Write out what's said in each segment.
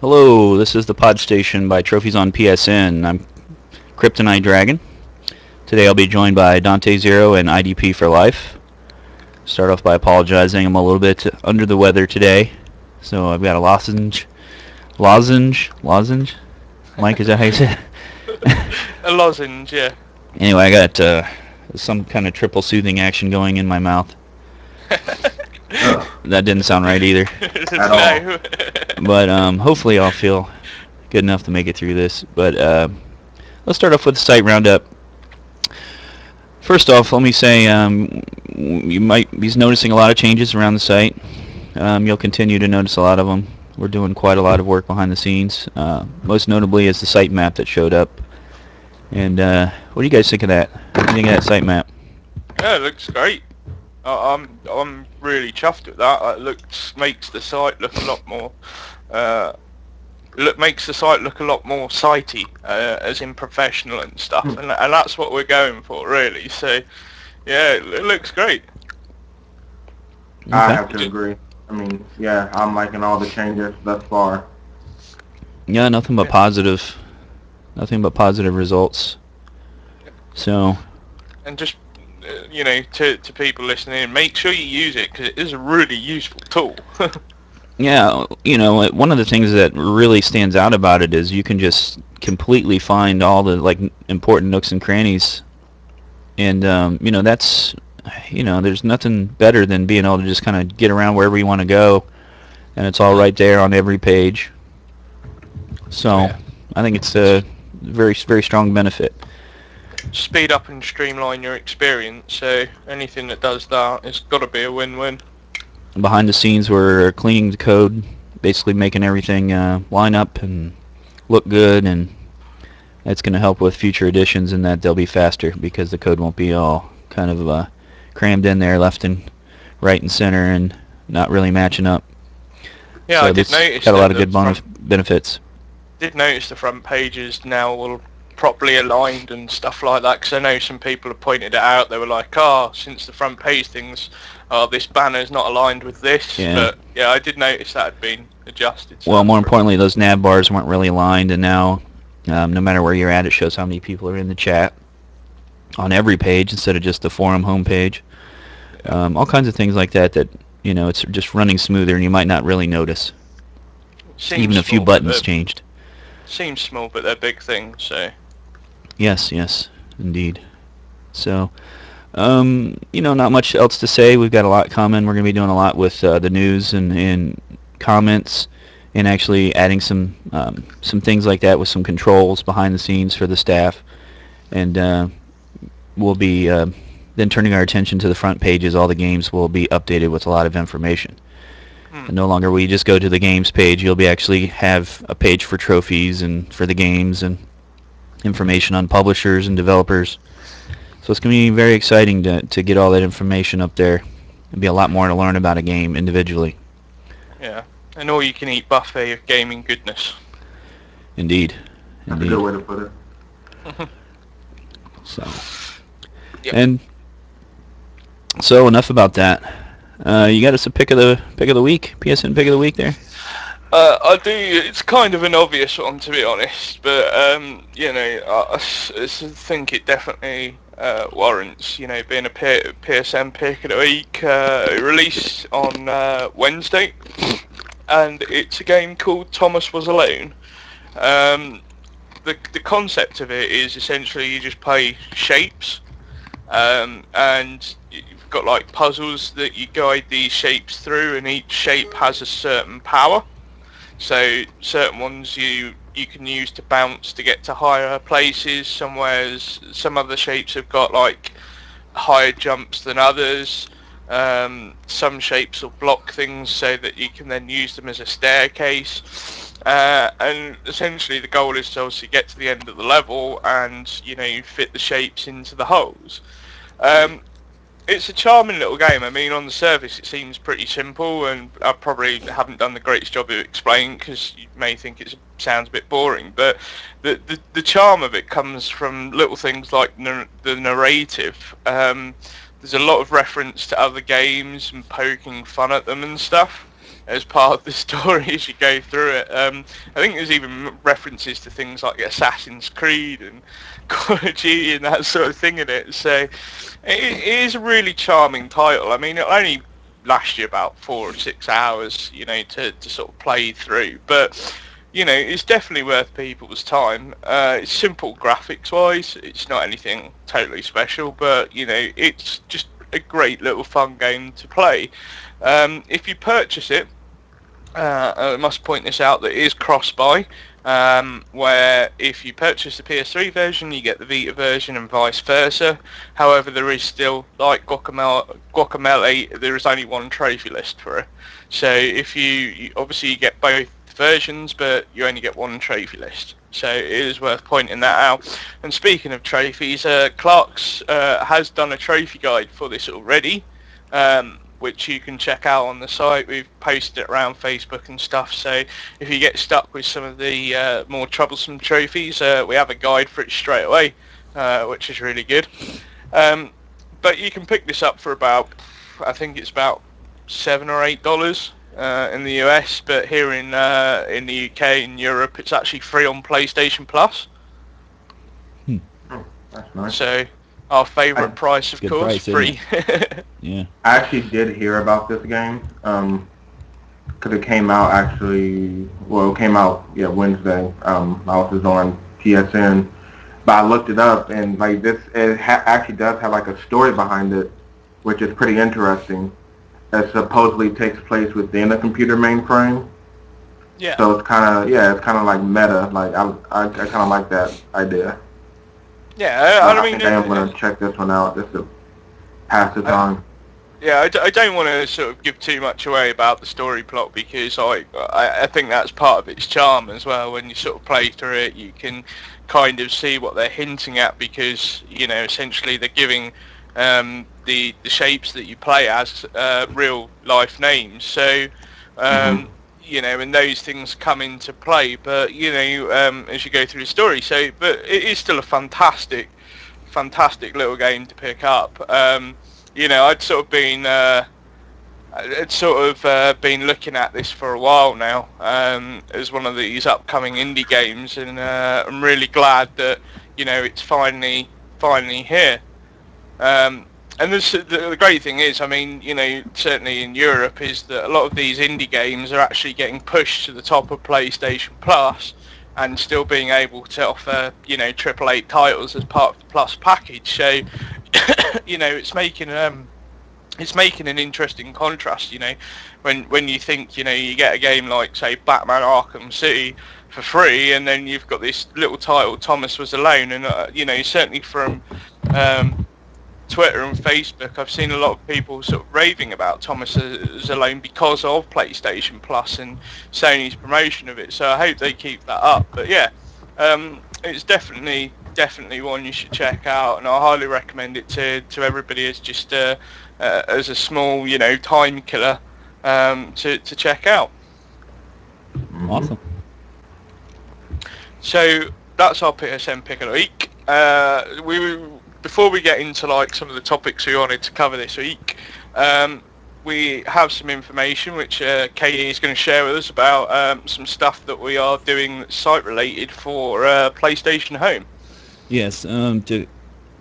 Hello, this is the PodStation by TrophiesonPSN. I'm Kryptonite Dragon. Today I'll be joined by Dante Zero and IDP for Life. Start off by apologizing. I'm a little bit under the weather today, so I've got a lozenge. Mike, is that how you say it? A lozenge, yeah. Anyway, I got some kind of triple soothing action going in my mouth. That didn't sound right either. No. But hopefully I'll feel good enough to make it through this. But let's start off with the site roundup. First off, let me say you might be noticing a lot of changes around the site. You'll continue to notice a lot of them. We're doing quite a lot of work behind the scenes. Most notably is the site map that showed up. And what do you guys think of that? What do you think of that site map? Yeah, it looks great. I'm really chuffed with that. It makes the site look a lot more. Makes the site look a lot more sitey, as in professional and stuff, and that's what we're going for, really. So, yeah, it looks great. Okay. I have to agree. I mean, yeah, I'm liking all the changes thus far. Yeah, nothing but positive results. So. And just to people listening, make sure you use it because it is a really useful tool. Yeah, one of the things that really stands out about it is you can just completely find all the important nooks and crannies, and that's there's nothing better than being able to just kind of get around wherever you want to go, and it's all right there on every page. So yeah. I think it's a very, very strong benefit. Speed up and streamline your experience, so anything that does that, it's got to be a win-win. Behind the scenes, we're cleaning the code, basically making everything line up and look good, and that's going to help with future editions in that they'll be faster because the code won't be all kind of crammed in there, left and right and center, and not really matching up. Yeah, so I did notice got a lot of good benefits. Did notice the front pages now will properly aligned and stuff like that, because I know some people have pointed it out. They were like, since the front page things, this banner's not aligned with this. Yeah. But yeah, I did notice that had been adjusted. So well, more importantly, those nav bars weren't really aligned, and now no matter where you're at, it shows how many people are in the chat on every page instead of just the forum homepage. Yeah. All kinds of things like that it's just running smoother and you might not really notice. Even a few buttons changed. Seems small, but they're big things, so. Yes, indeed. So, not much else to say. We've got a lot coming. We're going to be doing a lot with the news and comments, and actually adding some things like that with some controls behind the scenes for the staff. And we'll be then turning our attention to the front pages. All the games will be updated with a lot of information. And no longer will you just go to the games page. You'll be actually have a page for trophies and for the games and information on publishers and developers. So it's going to be very exciting to get all that information up there. There'll be a lot more to learn about a game individually. Yeah, an all-you-can-eat buffet of gaming goodness. Indeed. That's a good way to put it. So. Yep. And so enough about that. You got us a pick of the week, PSN pick of the week there? I do. It's kind of an obvious one, to be honest, but I think it definitely warrants, being a PSN pick of the week. Released on Wednesday, and it's a game called Thomas Was Alone. The concept of it is essentially you just play shapes, and you've got like puzzles that you guide these shapes through, and each shape has a certain power. So certain ones you can use to bounce to get to higher places. Some other shapes have got like higher jumps than others. Some shapes will block things so that you can then use them as a staircase. And essentially the goal is to obviously get to the end of the level and you fit the shapes into the holes. It's a charming little game. I mean, on the surface it seems pretty simple, and I probably haven't done the greatest job of explaining because you may think it sounds a bit boring, but the charm of it comes from little things like the narrative. There's a lot of reference to other games and poking fun at them and stuff. as part of the story as you go through it. I think there's even references to things like Assassin's Creed and Call of Duty and that sort of thing in it. So it is a really charming title. I mean, it only lasts you about 4 or 6 hours, to sort of play through. But, it's definitely worth people's time. It's simple graphics-wise. It's not anything totally special, but, it's just a great little fun game to play. If you purchase it, I must point this out, that it is cross-buy, where if you purchase the PS3 version, you get the Vita version and vice versa. However, there is still, like Guacamelee, there is only one trophy list for it. So if you obviously you get both versions, but you only get one trophy list. So it is worth pointing that out. And speaking of trophies, Clark's has done a trophy guide for this already, which you can check out on the site. We've posted it around Facebook and stuff, so if you get stuck with some of the more troublesome trophies, we have a guide for it straight away, which is really good. But you can pick this up for about, I think it's about $7 or $8 in the US, but here in the UK and Europe, it's actually free on PlayStation Plus. Oh, that's nice. So our favourite price, of Good course, price, isn't free. Yeah. I actually did hear about this game, because it came out it came out Wednesday. I was just on PSN, but I looked it up, and like actually does have like a story behind it, which is pretty interesting. It supposedly takes place within a computer mainframe. Yeah. So it's kind of like meta. Like I kind of like that idea. Yeah, I think I am going to check this one out just to pass the time. Yeah, I don't want to sort of give too much away about the story plot, because I think that's part of its charm as well. When you sort of play through it, you can kind of see what they're hinting at, because essentially they're giving the shapes that you play as real life names. So and those things come into play. But as you go through the story, but it is still a fantastic little game to pick up. I'd sort of been been looking at this for a while now, as one of these upcoming indie games, and I'm really glad that it's finally here. And the great thing is, I mean, certainly in Europe, is that a lot of these indie games are actually getting pushed to the top of PlayStation Plus, and still being able to offer AAA titles as part of the Plus package. So it's making an interesting contrast, when you think you get a game like, say, Batman Arkham City for free, and then you've got this little title, Thomas Was Alone, and certainly from Twitter and Facebook, I've seen a lot of people sort of raving about Thomas Was Alone because of PlayStation Plus and Sony's promotion of it. So I hope they keep that up. But yeah, it's definitely one you should check out, and I highly recommend it to everybody as just as a small time killer to check out. Awesome. So that's our PSN pick of the week. Before we get into like some of the topics we wanted to cover this week, we have some information which Katie is going to share with us about some stuff that we are doing that's site related for PlayStation Home. Yes, to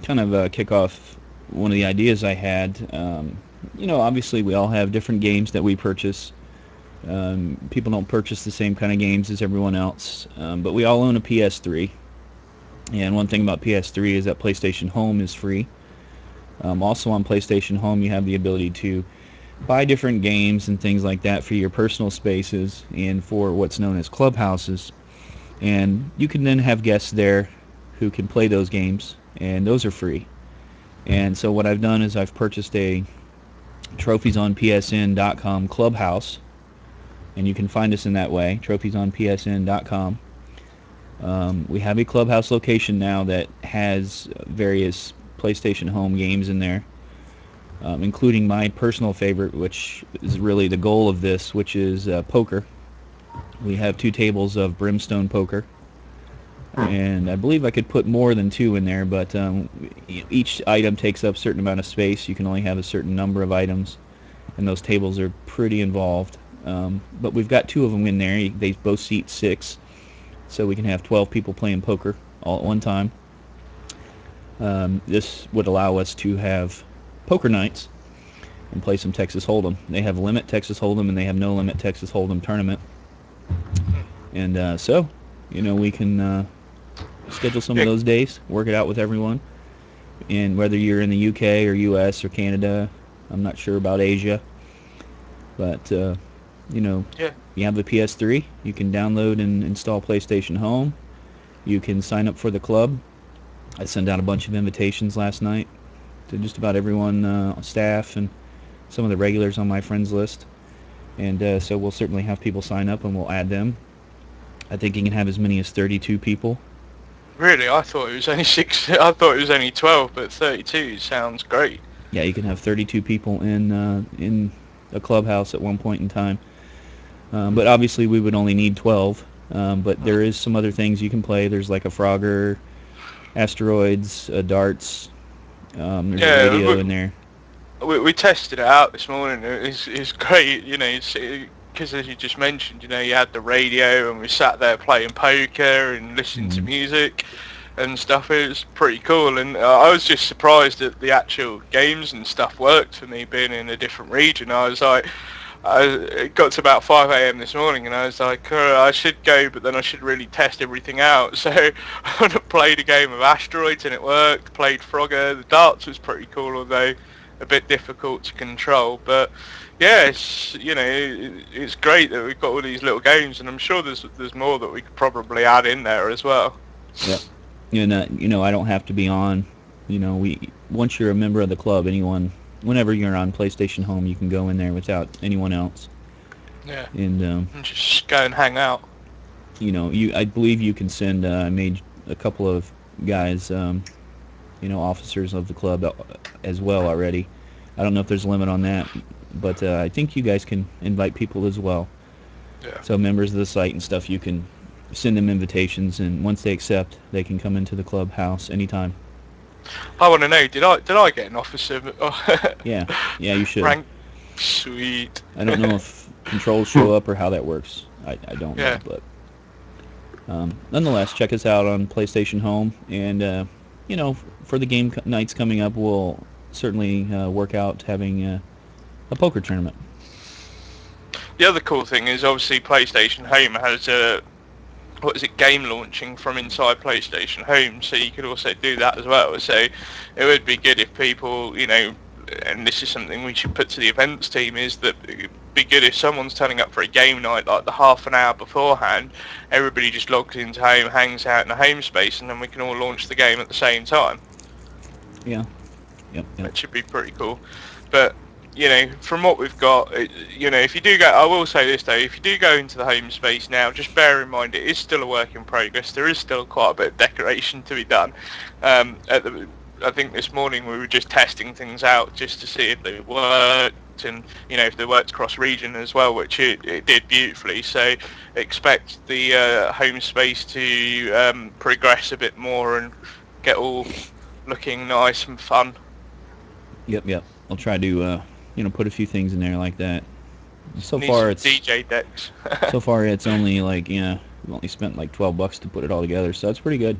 kind of kick off one of the ideas I had, obviously we all have different games that we purchase. People don't purchase the same kind of games as everyone else, but we all own a PS3. And one thing about PS3 is that PlayStation Home is free. Also on PlayStation Home, you have the ability to buy different games and things like that for your personal spaces and for what's known as clubhouses. And you can then have guests there who can play those games, and those are free. And so what I've done is I've purchased a TrophiesonPSN.com clubhouse, and you can find us in that way, TrophiesonPSN.com. We have a clubhouse location now that has various PlayStation Home games in there, including my personal favorite, which is really the goal of this, which is poker. We have 2 tables of Brimstone poker, and I believe I could put more than 2 in there, but each item takes up a certain amount of space. You can only have a certain number of items, and those tables are pretty involved. But we've got 2 of them in there. They both seat 6, so we can have 12 people playing poker all at one time. This would allow us to have poker nights and play some Texas Hold'em. They have limit Texas Hold'em and they have no limit Texas Hold'em tournament. And so, we can schedule some of those days, work it out with everyone. And whether you're in the UK or US or Canada, I'm not sure about Asia, but you have the PS3, you can download and install PlayStation Home. You can sign up for the club. I sent out a bunch of invitations last night to just about everyone on staff and some of the regulars on my friends list. And so we'll certainly have people sign up and we'll add them. I think you can have as many as 32 people. Really? I thought it was only 6. I thought it was only 12, but 32 sounds great. Yeah, you can have 32 people in a clubhouse at one point in time. But obviously we would only need 12. But there is some other things you can play. There's like a Frogger, asteroids, darts. There's a video in there. We tested it out this morning. It's great, because as you just mentioned, you had the radio and we sat there playing poker and listening to music and stuff. It was pretty cool, and I was just surprised that the actual games and stuff worked for me being in a different region. I was like, it got to about 5 a.m. this morning and I was like, I should go, but then I should really test everything out. So I played a game of asteroids and it worked, played Frogger. The darts was pretty cool, although a bit difficult to control. But yeah, it's great that we've got all these little games, and I'm sure there's more that we could probably add in there as well. Yeah. I don't have to be on. Once you're a member of the club, whenever you're on PlayStation Home, you can go in there without anyone else. Yeah. And just go and hang out. I believe you can send. I made a couple of guys, officers of the club as well already. I don't know if there's a limit on that, but I think you guys can invite people as well. Yeah. So members of the site and stuff, you can send them invitations, and once they accept, they can come into the clubhouse anytime. I want to know, did I get an officer? Yeah, you should. Rank, sweet. I don't know if controls show up or how that works. I don't know, but nonetheless, check us out on PlayStation Home, and for the game nights coming up, we'll certainly work out having a poker tournament. The other cool thing is obviously PlayStation Home has game launching from inside PlayStation Home, so you could also do that as well. So it would be good if people, and this is something we should put to the events team, is that it'd be good if someone's turning up for a game night like the half an hour beforehand, everybody just logs into Home, hangs out in the home space, and then we can all launch the game at the same time. Yeah. Yep. That should be pretty cool. But from what we've got, if you do go, I will say this though, if you do go into the home space now, just bear in mind it is still a work in progress. There is still quite a bit of decoration to be done. I think this morning we were just testing things out just to see if they worked, and if they worked cross region as well, which it did beautifully. So expect the home space to progress a bit more and get all looking nice and fun. Yep. I'll try to put a few things in there like that. So Need far it's DJ decks. so far it's only like we've only spent like $12 to put it all together, so it's pretty good.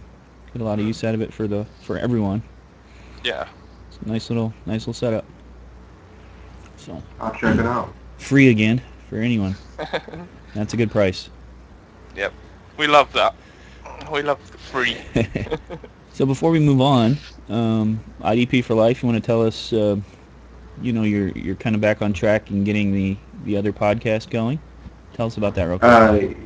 Get a lot of use out of it for everyone. Yeah. It's a nice little setup. So I'll check it out. Free again for anyone. That's a good price. Yep. We love that. We love the free. So before we move on, IDP for Life, you want to tell us you're kind of back on track and getting the other podcast going? Tell us about that real quick.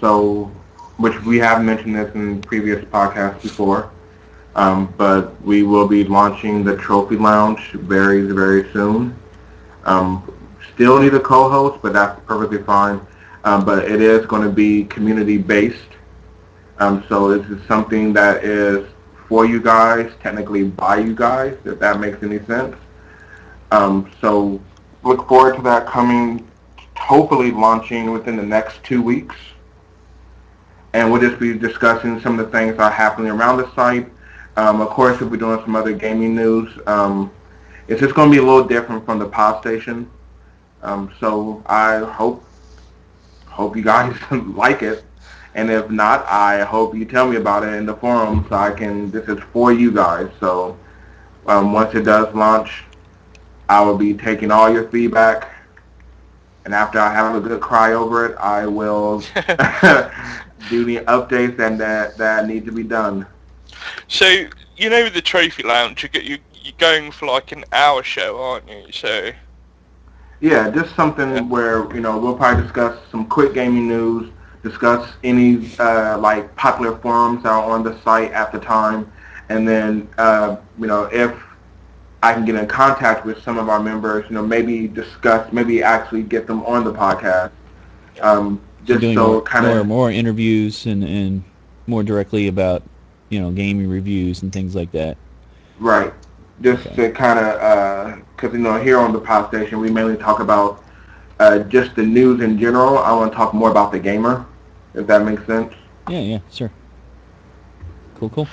So, which we have mentioned this in previous podcasts before, but we will be launching the Trophy Lounge very, very soon. Still need a co-host, but that's perfectly fine. But it is going to be community-based. So this is something that is for you guys, technically by you guys, if that makes any sense. So look forward to that coming, hopefully launching within the next 2 weeks. And we'll just be discussing some of the things that are happening around the site. Of course, we'll be doing some other gaming news. It's just going to be a little different from the PodStation. So I hope you guys like it. And if not, I hope you tell me about it in the forum so I can, this is for you guys. So once it does launch, I will be taking all your feedback. And after I have a good cry over it, I will do the updates that need to be done. So, you know, with the Trophy Lounge, you're going for like an hour show, aren't you? So, Yeah, just yeah. something where, we'll probably discuss some quick gaming news, discuss any like popular forums that are on the site at the time, and then if I can get in contact with some of our members, maybe discuss, maybe actually get them on the podcast, So just doing so kind of more interviews and more directly about gaming reviews and things like that. right, just Okay. to kind of because here on the PodStation we mainly talk about just the news in general. I want to talk more about the gamer, if that makes sense. Yeah, sure. Cool.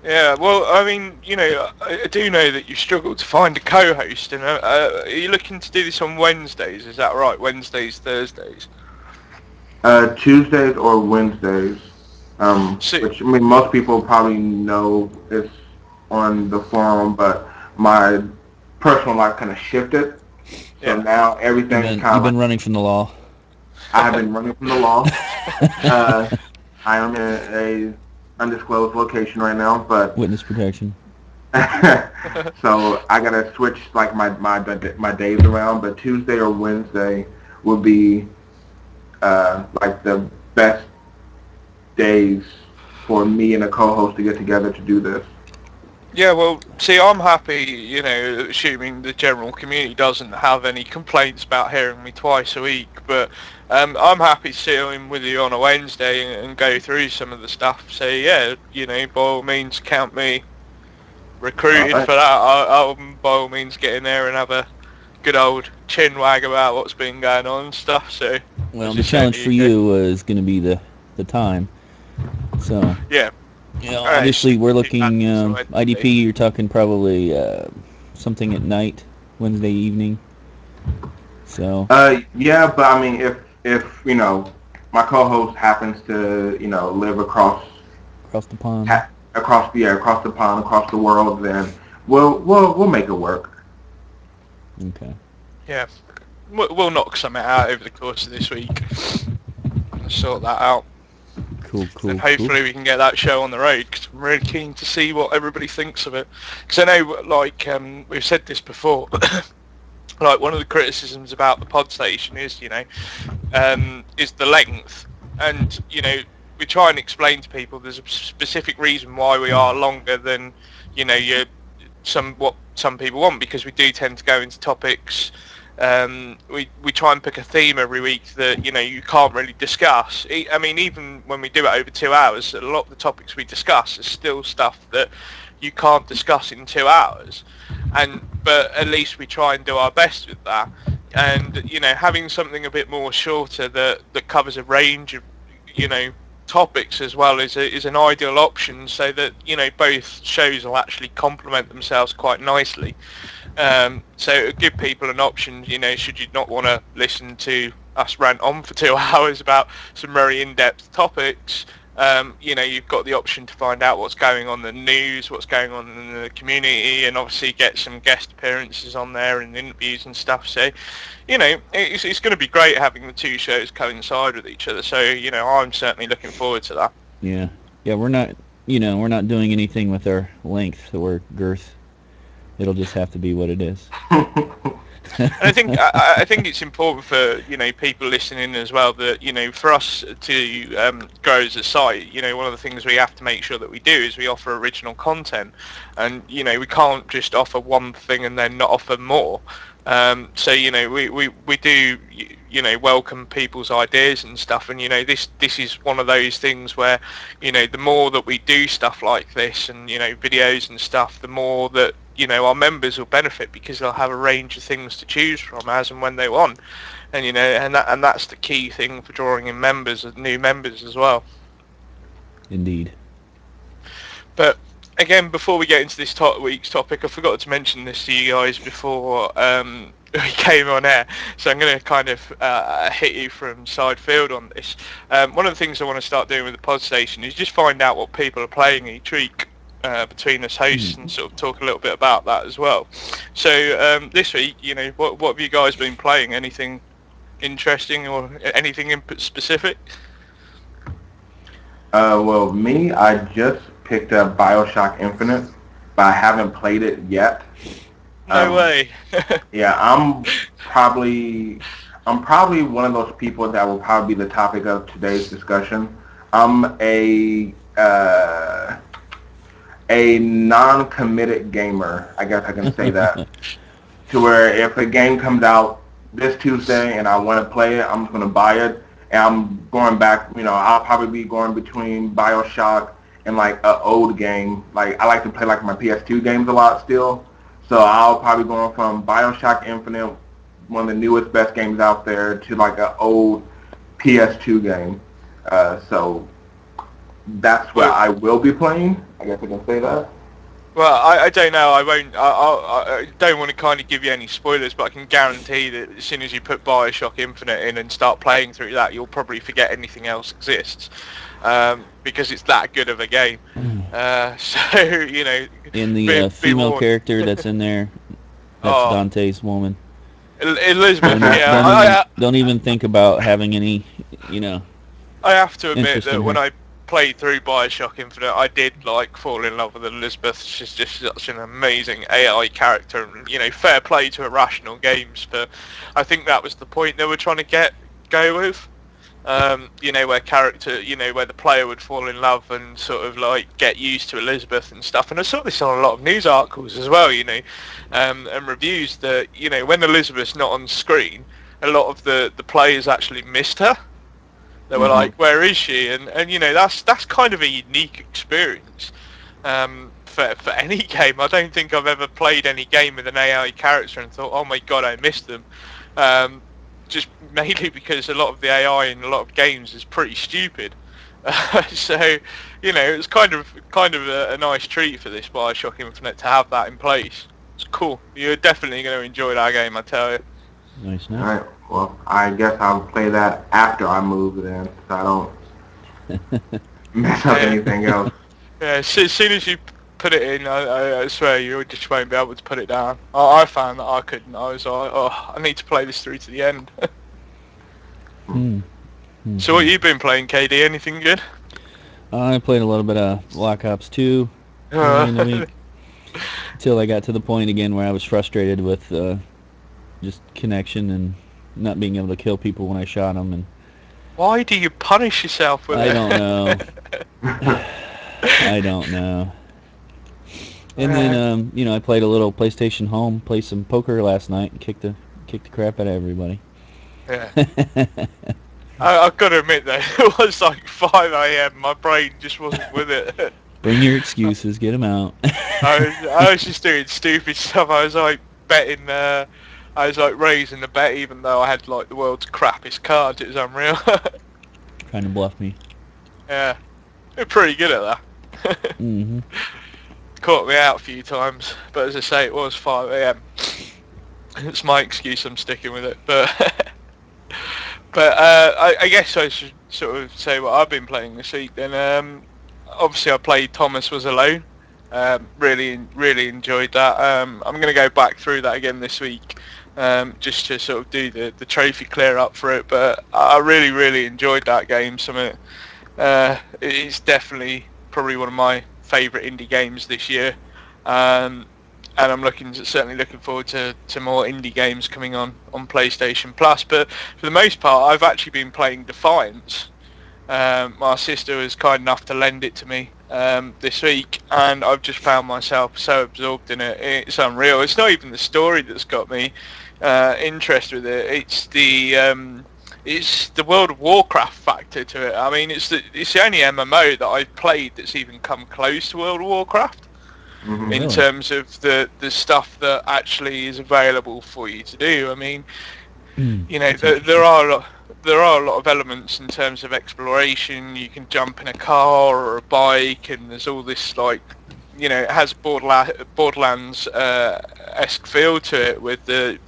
Yeah, well, I mean, I do know that you struggled to find a co-host, and are you looking to do this on Wednesdays? Is that right? Wednesdays, Thursdays? Tuesdays or Wednesdays, So, which I mean most people probably know it's on the forum, but my personal life kind of shifted. So yeah. now everything's kind You've of like been running from the law. I have been running from the law. Uh, I am in a undisclosed location right now, but Witness protection. so I gotta switch like my days around. But Tuesday or Wednesday would be like the best days for me and a co-host to get together to do this. Yeah, well, see, I'm happy, assuming the general community doesn't have any complaints about hearing me twice a week, but I'm happy to sit in with you on a Wednesday and go through some of the stuff. So, yeah, by all means, count me All recruited right. for that. I'll by all means get in there and have a good old chin wag about what's been going on and stuff. So, Well, as the you say, challenge for you go. you is going to be the time. So, Yeah, alright, obviously we're keep that looking to Wednesday. IDP. You're talking probably something at night, Wednesday evening. So, Yeah, but I mean, if my co-host happens to live across the pond. across the pond, across the world, then we'll make it work. Okay. Yeah, we'll knock something out over the course of this week. Sort that out. And Cool. hopefully we can get that show on the road, because I'm really keen to see what everybody thinks of it. Because I know, like, we've said this before, like, one of the criticisms about the PodStation is, is the length. And, we try and explain to people there's a specific reason why we are longer than, what some people want, because we do tend to go into topics. We try and pick a theme every week that you can't really discuss. I mean, even when we do it over 2 hours, a lot of the topics we discuss is still stuff that you can't discuss in 2 hours. But at least we try and do our best with that. And having something a bit more shorter that covers a range of topics as well is an ideal option, so that both shows will actually complement themselves quite nicely. So it would give people an option, should you not want to listen to us rant on for 2 hours about some very in-depth topics, you've got the option to find out what's going on in the news, what's going on in the community, and obviously get some guest appearances on there and interviews and stuff. So, it's going to be great having the two shows coincide with each other. So, I'm certainly looking forward to that. Yeah. We're not doing anything with our length or girth. It'll just have to be what it is. And I think it's important for people listening as well that for us to grow as a site, one of the things we have to make sure that we do is we offer original content, and we can't just offer one thing and then not offer more. So we do welcome people's ideas and stuff, and this is one of those things where the more that we do stuff like this and videos and stuff, the more that our members will benefit, because they'll have a range of things to choose from as and when they want, and and that's the key thing for drawing in new members as well. Indeed. But again, before we get into this week's topic, I forgot to mention this to you guys before we came on air, so I'm going to kind of hit you from side field on this. One of the things I want to start doing with the PodStation is just find out what people are playing each week between us hosts and sort of talk a little bit about that as well. So this week, what have you guys been playing? Anything interesting or anything in specific? Well, me, I just picked up BioShock Infinite, but I haven't played it yet. No way. Yeah, I'm probably one of those people that will probably be the topic of today's discussion. I'm a non-committed gamer, I guess I can say that. To where if a game comes out this Tuesday and I want to play it, I'm just going to buy it. And I'm going back, I'll probably be going between BioShock and like an old game. Like I like to play like my PS2 games a lot still. So I'll probably go from BioShock Infinite, one of the newest, best games out there, to like an old PS2 game. So that's what I will be playing. I guess I can say that. Well, I don't know. I won't. I don't want to kind of give you any spoilers, but I can guarantee that as soon as you put BioShock Infinite in and start playing through that, you'll probably forget anything else exists, because it's that good of a game. So In the female character that's in there, that's Dante's woman. Elizabeth. Don't even think about having any. I have to admit that when I played through BioShock Infinite, I did fall in love with Elizabeth. She's just such an amazing AI character, and fair play to Irrational Games, but I think that was the point they were trying to go with. Where character, where the player would fall in love and sort of get used to Elizabeth and stuff. And I saw this on a lot of news articles as well, and reviews that when Elizabeth's not on screen, a lot of the players actually missed her. They were like, where is she? And that's kind of a unique experience for any game. I don't think I've ever played any game with an AI character and thought, oh my god, I missed them. Just mainly because a lot of the AI in a lot of games is pretty stupid. So, it's kind of a nice treat for this BioShock Infinite to have that in place. It's cool. You're definitely going to enjoy that game, I tell you. Nice. All right. Well, I guess I'll play that after I move then, so I don't mess up anything else. Yeah, as soon as you put it in, I swear you just won't be able to put it down. I found that I couldn't. I was like, I need to play this through to the end. So what you been playing, KD? Anything good? I played a little bit of Black Ops 2 in the week until I got to the point again where I was frustrated with just connection and not being able to kill people when I shot them. And why do you punish yourself with it? I don't know. I don't know. And then I played a little PlayStation Home, played some poker last night, and kicked the crap out of everybody. Yeah. I've got to admit though, it was like 5 a.m. My brain just wasn't with it. Bring your excuses, get them out. I was just doing stupid stuff. I was betting. I was raising the bet even though I had the world's crappiest cards. It was unreal. Trying to bluff me. Yeah, you're pretty good at that. Caught me out a few times, but as I say, it was 5 a.m. It's my excuse. I'm sticking with it, but I guess I should sort of say what I've been playing this week. Then obviously I played Thomas Was Alone. Really enjoyed that. I'm going to go back through that again this week, just to sort of do the trophy clear up for it. But I really enjoyed that game. It's definitely probably one of my favourite indie games this year, and I'm certainly looking forward to more indie games coming on PlayStation Plus. But for the most part, I've actually been playing Defiance. My sister was kind enough to lend it to me this week, and I've just found myself so absorbed in it. It's unreal. It's not even the story that's got me interested with it. It's the World of Warcraft factor to it. I mean, it's the only MMO that I've played that's even come close to World of Warcraft. In terms of the stuff that actually is available for you to do. I mean, there are a lot of elements in terms of exploration. You can jump in a car or a bike, and there's all this you know, it has Borderlands esque feel to it with the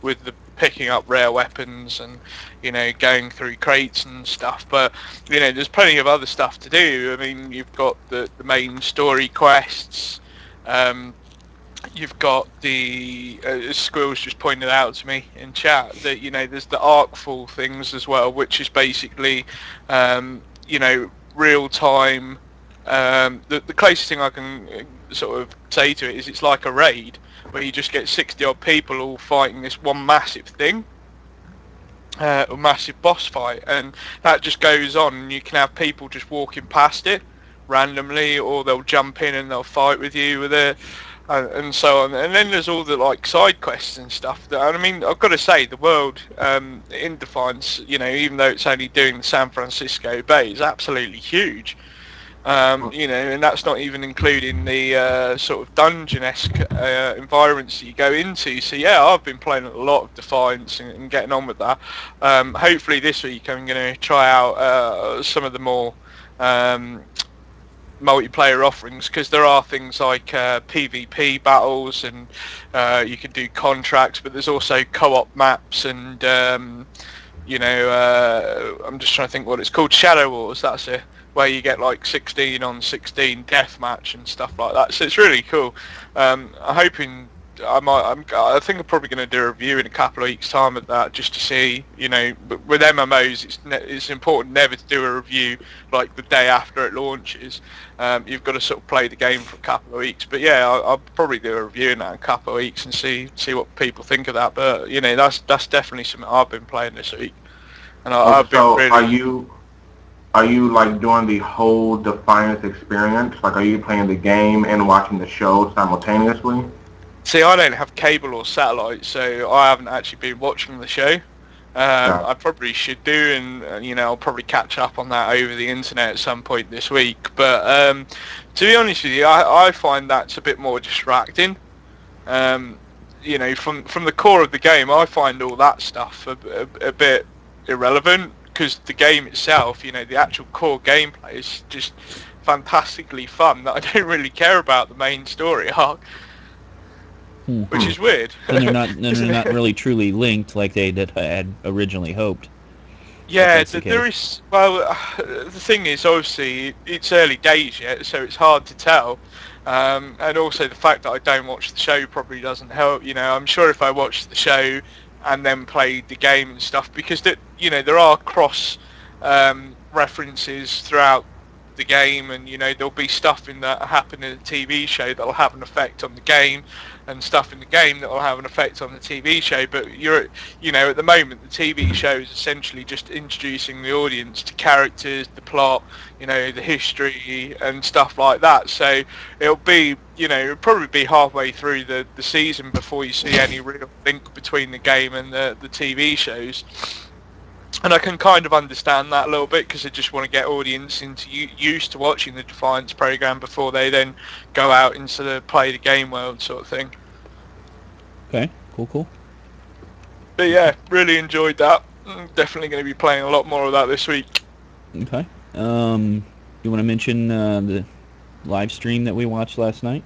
picking up rare weapons and, you know, going through crates and stuff. But, you know, there's plenty of other stuff to do. I mean, you've got the main story quests. You've got the Squirrels just pointed out to me in chat that, you know, there's the Arcful things as well, which is basically, you know, real time. The closest thing I can sort of say to it is it's like a raid where you just get 60 odd people all fighting this one massive thing, a massive boss fight, and that just goes on, and you can have people just walking past it randomly, or they'll jump in and they'll fight with you with it. And so on, and then there's all the like side quests and stuff. That, I mean, I've got to say, the world in Defiance, you know, even though it's only doing the San Francisco Bay, is absolutely huge. You know, and that's not even including the sort of dungeon-esque environments that you go into. So yeah, I've been playing a lot of Defiance and getting on with that. Hopefully this week I'm going to try out some of the more multiplayer offerings, because there are things like PvP battles, and you can do contracts, but there's also co-op maps, and you know, I'm just trying to think what it's called, Shadow Wars, that's it, where you get like 16 on 16 deathmatch and stuff like that. So it's really cool. I'm hoping I think I'm probably going to do a review in a couple of weeks' time of that, just to see, you know. But with MMOs, it's important never to do a review like the day after it launches. You've got to sort of play the game for a couple of weeks. But yeah, I'll probably do a review in that in a couple of weeks and see what people think of that. But you know, that's definitely something I've been playing this week, and I've been so really. Are you like doing the whole Defiance experience? Like, are you playing the game and watching the show simultaneously? See, I don't have cable or satellite, so I haven't actually been watching the show. I probably should do, and you know, I'll probably catch up on that over the internet at some point this week. But to be honest with you, I find that's a bit more distracting. You know, from the core of the game, I find all that stuff a bit irrelevant, because the game itself, you know, the actual core gameplay is just fantastically fun, that I don't really care about the main story arc. Which is weird. And they're not really truly linked like they had originally hoped. Yeah, there is. Well, the thing is, obviously, it's early days yet, so it's hard to tell. And also the fact that I don't watch the show probably doesn't help. You know, I'm sure if I watched the show and then played the game and stuff, because you know, there are cross references throughout the game, and you know, there'll be stuff in that happen in the TV show that'll have an effect on the game, and stuff in the game that will have an effect on the TV show. But you know, at the moment, the TV show is essentially just introducing the audience to characters, the plot, you know, the history and stuff like that. So it'll be, you know, it'll probably be halfway through the season before you see any real link between the game and the TV shows. And I can kind of understand that a little bit, because they just want to get audience used to watching the Defiance program before they then go out into the play the game world sort of thing. Okay, cool. But yeah, really enjoyed that. I'm definitely going to be playing a lot more of that this week. Okay. You want to mention the live stream that we watched last night?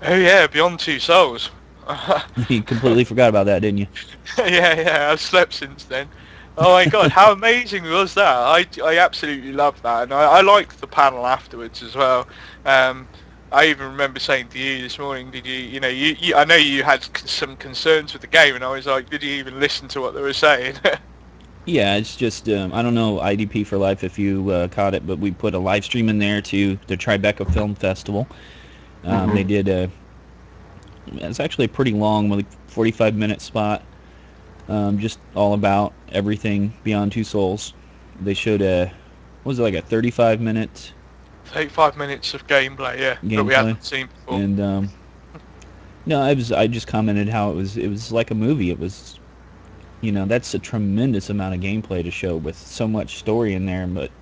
Oh yeah, Beyond Two Souls. You completely forgot about that, didn't you? Yeah, I've slept since then. Oh my god, how amazing was that? I absolutely loved that, and I liked the panel afterwards as well. I even remember saying to you this morning, did you know, I know you had some concerns with the game, and I was like, did you even listen to what they were saying? Yeah, it's just, I don't know, IDP for Life, if you caught it, but we put a live stream in there to the Tribeca Film Festival. They did it's actually a pretty long, like 45-minute spot, just all about everything Beyond Two Souls. They showed what was it, like a 35-minute... 35 minutes of gameplay, yeah, that we hadn't seen before. And no, I just commented how it was like a movie. It was, you know, that's a tremendous amount of gameplay to show with so much story in there, but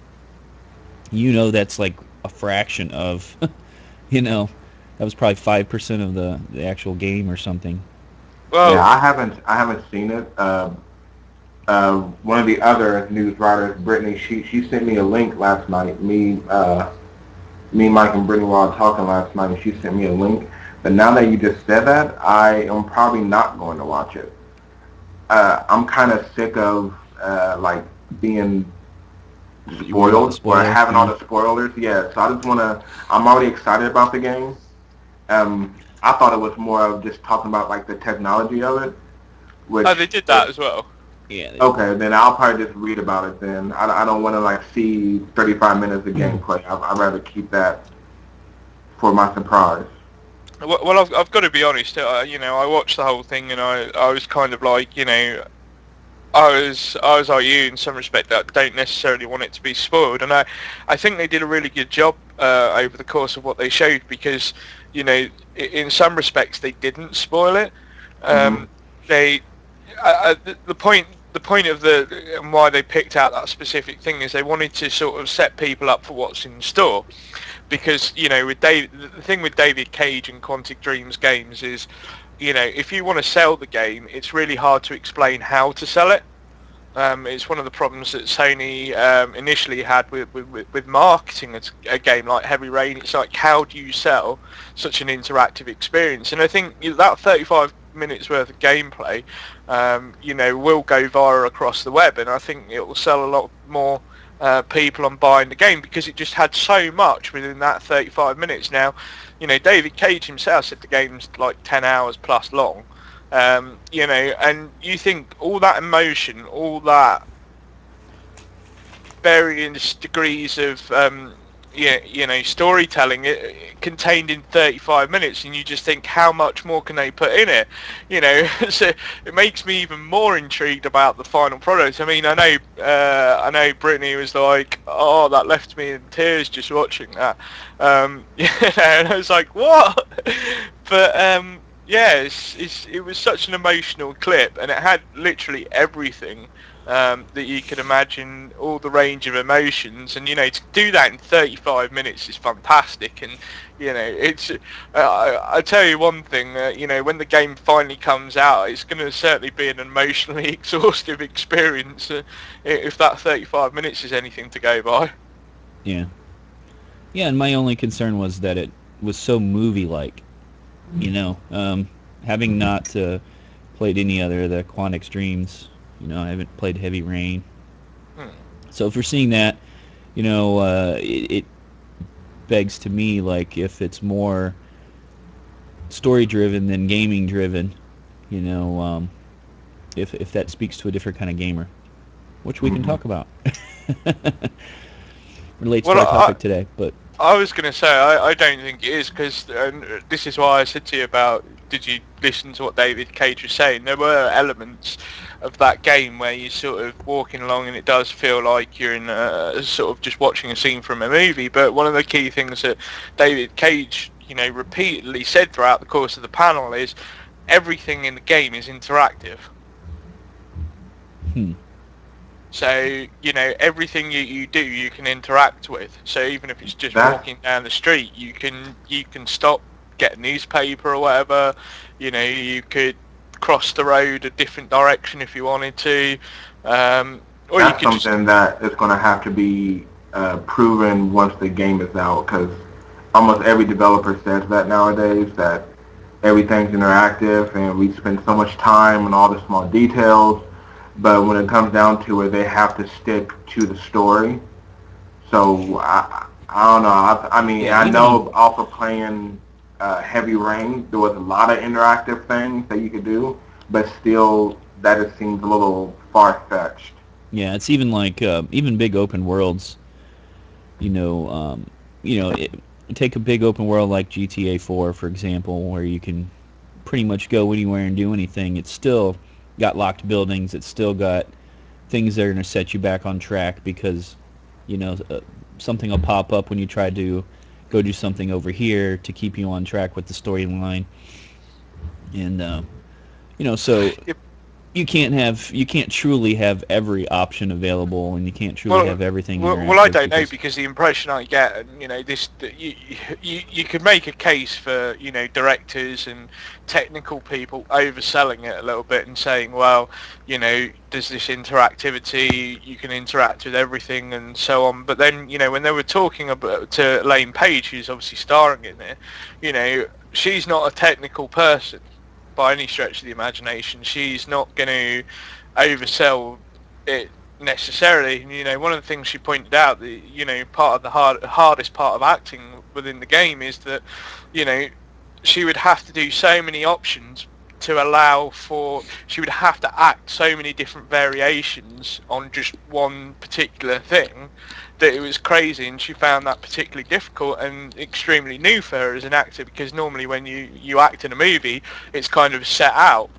you know, that's like a fraction of, you know, that was probably 5% of the actual game or something. Well, yeah, I haven't seen it. One of the other news writers, Brittany, she sent me a link last night. me, Mike, and Brittany were all talking last night, and she sent me a link. But now that you just said that, I am probably not going to watch it. I'm kind of sick of like being You want all the spoiled or spoilers? having all Yeah. the spoilers. Yeah, so I just want to. I'm already excited about the game. I thought it was more of just talking about like the technology of it, Oh, which they did that as well. Yeah. They did. okay, then I'll probably just read about it then. I don't want to like see 35 minutes of gameplay. I'd rather keep that for my surprise. Well, I've got to be honest. I watched the whole thing, and I was kind of like, I was like you in some respect that don't necessarily want it to be spoiled, and I think they did a really good job over the course of what they showed because, in some respects they didn't spoil it. Hmm. They the point of and why they picked out that specific thing is they wanted to sort of set people up for what's in store because with the thing with David Cage and Quantic Dreams games is if you want to sell the game it's really hard to explain how to sell it. It's one of the problems that Sony initially had with marketing a game like Heavy Rain. It's like, how do you sell such an interactive experience? And I think that 35 minutes worth of gameplay, will go viral across the web, and I think it will sell a lot more people on buying the game because it just had so much within that 35 minutes. Now, David Cage himself said the game's like 10 hours plus long. And you think all that emotion, all that various degrees of storytelling contained in 35 minutes, and you just think how much more can they put in it? So it makes me even more intrigued about the final product. I mean, I know Brittany was like, oh, that left me in tears just watching that. And I was like, what? But yeah, it was such an emotional clip, and it had literally everything that you can imagine, all the range of emotions, and to do that in 35 minutes is fantastic. And it's I tell you one thing, when the game finally comes out, it's going to certainly be an emotionally exhaustive experience if that 35 minutes is anything to go by. Yeah. Yeah, and my only concern was that it was so movie-like. Having not played any other of the Quantic Dreams, I haven't played Heavy Rain. Hmm. So if we're seeing that, it begs to me like if it's more story-driven than gaming-driven, you know, if that speaks to a different kind of gamer, which we can Hmm. talk about. Relates to Well, our topic today, but I was going to say I don't think it is because this is why I said to you about did you listen to what David Cage was saying? There were elements of that game where you're sort of walking along and it does feel like you're in sort of just watching a scene from a movie. But one of the key things that David Cage, repeatedly said throughout the course of the panel is everything in the game is interactive. hmm, So, everything you do you can interact with. So even if it's just That's walking down the street, you can stop, get a newspaper or whatever. You could cross the road a different direction if you wanted to. Or you that's could just something that is going to have to be proven once the game is out, because almost every developer says that nowadays, that everything's interactive and we spend so much time on all the small details, but when it comes down to it, they have to stick to the story. So I don't know. I mean, yeah, I even on know off of playing Heavy Rain, there was a lot of interactive things that you could do, but still, that it seems a little far fetched. yeah, it's even like even big open worlds. You know, take a big open world like GTA 4, for example, where you can pretty much go anywhere and do anything. It's still got locked buildings. It's still got things that are going to set you back on track because, you know, uh, something will pop up when you try to go do something over here to keep you on track with the storyline. And, so Yep. you can't truly have every option available, and you can't truly Well, have everything well, I interactive don't know, because because the impression I get, and this, that you could make a case for directors and technical people overselling it a little bit and saying, well, there's this interactivity, you can interact with everything and so on. But then when they were talking about to Elaine Page, who's obviously starring in it, she's not a technical person by any stretch of the imagination. She's not going to oversell it necessarily. One of the things she pointed out, that part of the hardest part of acting within the game is that she would have to do so many options to allow for, she would have to act so many different variations on just one particular thing, that it was crazy, and she found that particularly difficult and extremely new for her as an actor, because normally when you act in a movie, it's kind of set out.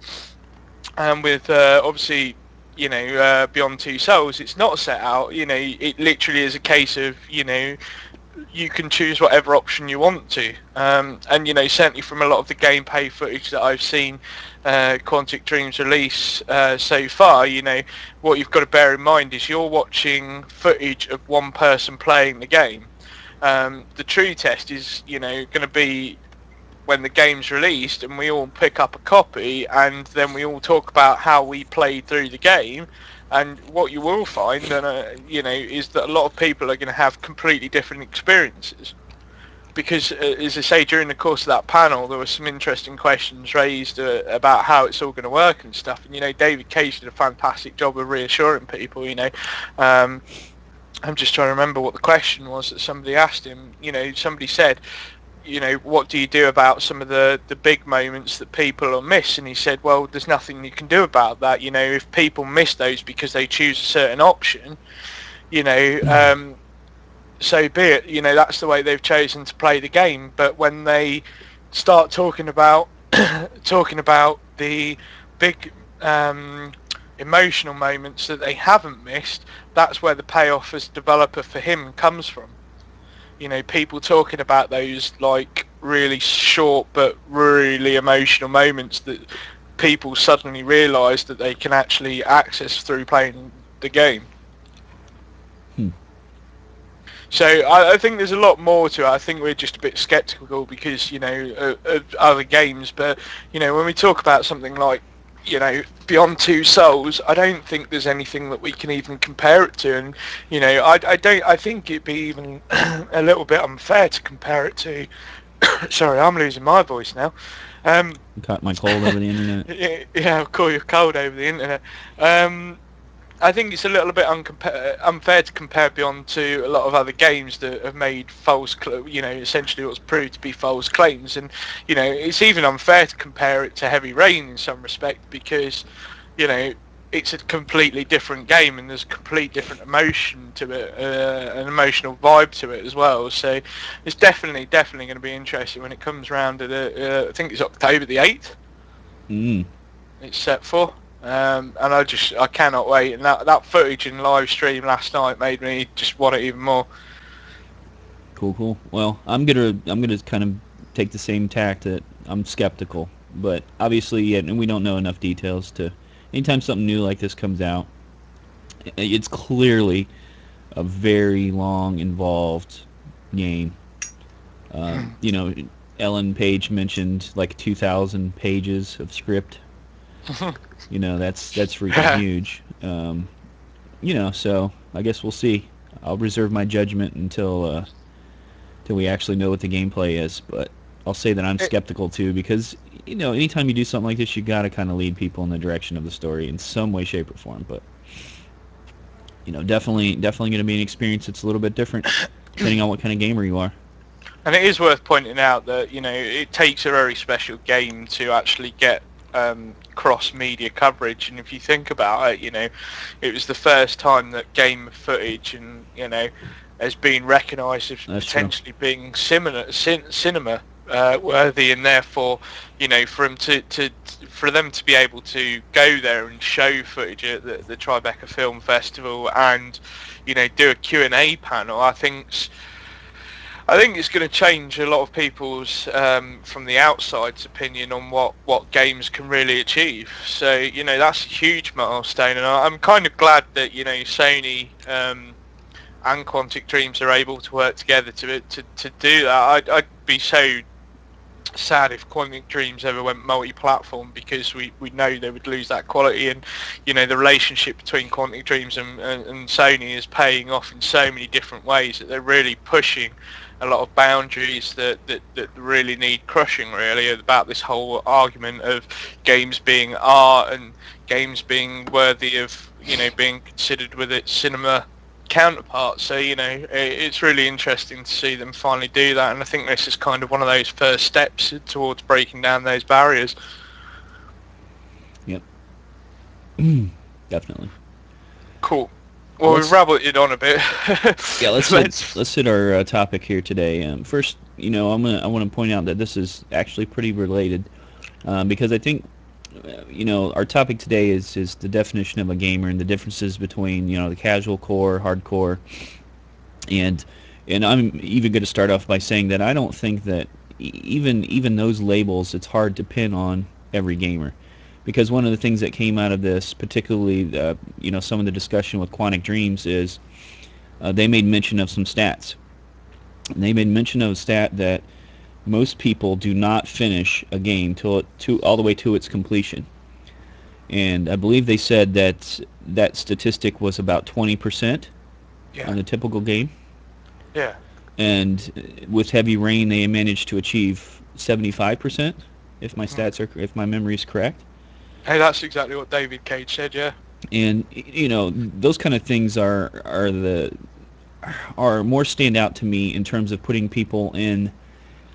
And with obviously Beyond Two Souls, it's not set out. It literally is a case of you can choose whatever option you want to. And certainly from a lot of the gameplay footage that I've seen Quantic Dream's release so far, what you've got to bear in mind is you're watching footage of one person playing the game. The true test is going to be when the game's released and we all pick up a copy, and then we all talk about how we played through the game. And what you will find, and is that a lot of people are going to have completely different experiences. Because, as I say, during the course of that panel, there were some interesting questions raised about how it's all going to work and stuff. And David Cage did a fantastic job of reassuring people. I'm just trying to remember what the question was that somebody asked him. Somebody said, what do you do about some of the big moments that people will miss? And he said, well, there's nothing you can do about that. If people miss those because they choose a certain option, so be it. That's the way they've chosen to play the game. But when they start talking about the big emotional moments that they haven't missed, that's where the payoff as developer for him comes from. People talking about those like really short but really emotional moments that people suddenly realise that they can actually access through playing the game. So I think there's a lot more to it. I think we're just a bit sceptical because of other games, but when we talk about something like Beyond Two Souls, I don't think there's anything that we can even compare it to. And I think it'd be even a little bit unfair to compare it to. Sorry, I'm losing my voice now. caught my cold over the internet. Yeah, I'll call you cold over the internet. I think it's a little bit unfair to compare Beyond to a lot of other games that have made false, essentially what's proved to be false claims. And, it's even unfair to compare it to Heavy Rain in some respect because, it's a completely different game and there's a complete different emotion to it, an emotional vibe to it as well. So it's definitely going to be interesting when it comes around to I think it's October the 8th. It's set for. And I cannot wait. And that footage and live stream last night made me just want it even more. Cool. Well, I'm gonna kind of take the same tact that I'm skeptical, but obviously, and we don't know enough details to. Anytime something new like this comes out, it's clearly a very long, involved game. Ellen Page mentioned like 2,000 pages of script. That's freaking huge. So I guess we'll see. I'll reserve my judgment until we actually know what the gameplay is. But I'll say that I'm skeptical too because anytime you do something like this, you got to kind of lead people in the direction of the story in some way, shape, or form. But definitely going to be an experience that's a little bit different depending on what kind of gamer you are. And it is worth pointing out that it takes a very special game to actually get cross-media coverage. And if you think about it, it was the first time that game footage and has been recognised as potentially being cinema worthy, and therefore for them to be able to go there and show footage at the Tribeca Film Festival and do a Q&A panel, I I think it's going to change a lot of people's from the outside's opinion on what games can really achieve. So that's a huge milestone, and I'm kind of glad that Sony and Quantic Dreams are able to work together to do that. I'd be so sad if Quantic Dreams ever went multi-platform, because we know they would lose that quality, and the relationship between Quantic Dreams and Sony is paying off in so many different ways that they're really pushing a lot of boundaries that really need crushing, really, about this whole argument of games being art and games being worthy of being considered with its cinema counterpart. So it's really interesting to see them finally do that, and I think this is kind of one of those first steps towards breaking down those barriers. Yep. Definitely. Cool. Well, we've rabbled it on a bit. Yeah, let's hit our topic here today. First, I want to point out that this is actually pretty related, because I think our topic today is the definition of a gamer and the differences between the casual core, hardcore, and I'm even going to start off by saying that I don't think that even those labels, it's hard to pin on every gamer, because one of the things that came out of this, particularly some of the discussion with Quantic Dreams, is they made mention of some stats. And they made mention of a stat that most people do not finish a game all the way to its completion. And I believe they said that statistic was about 20% on the typical game. Yeah. And with Heavy Rain, they managed to achieve 75%, if my if my memory is correct. Hey, that's exactly what David Cage said. Yeah. And those kind of things are more stand out to me in terms of putting people in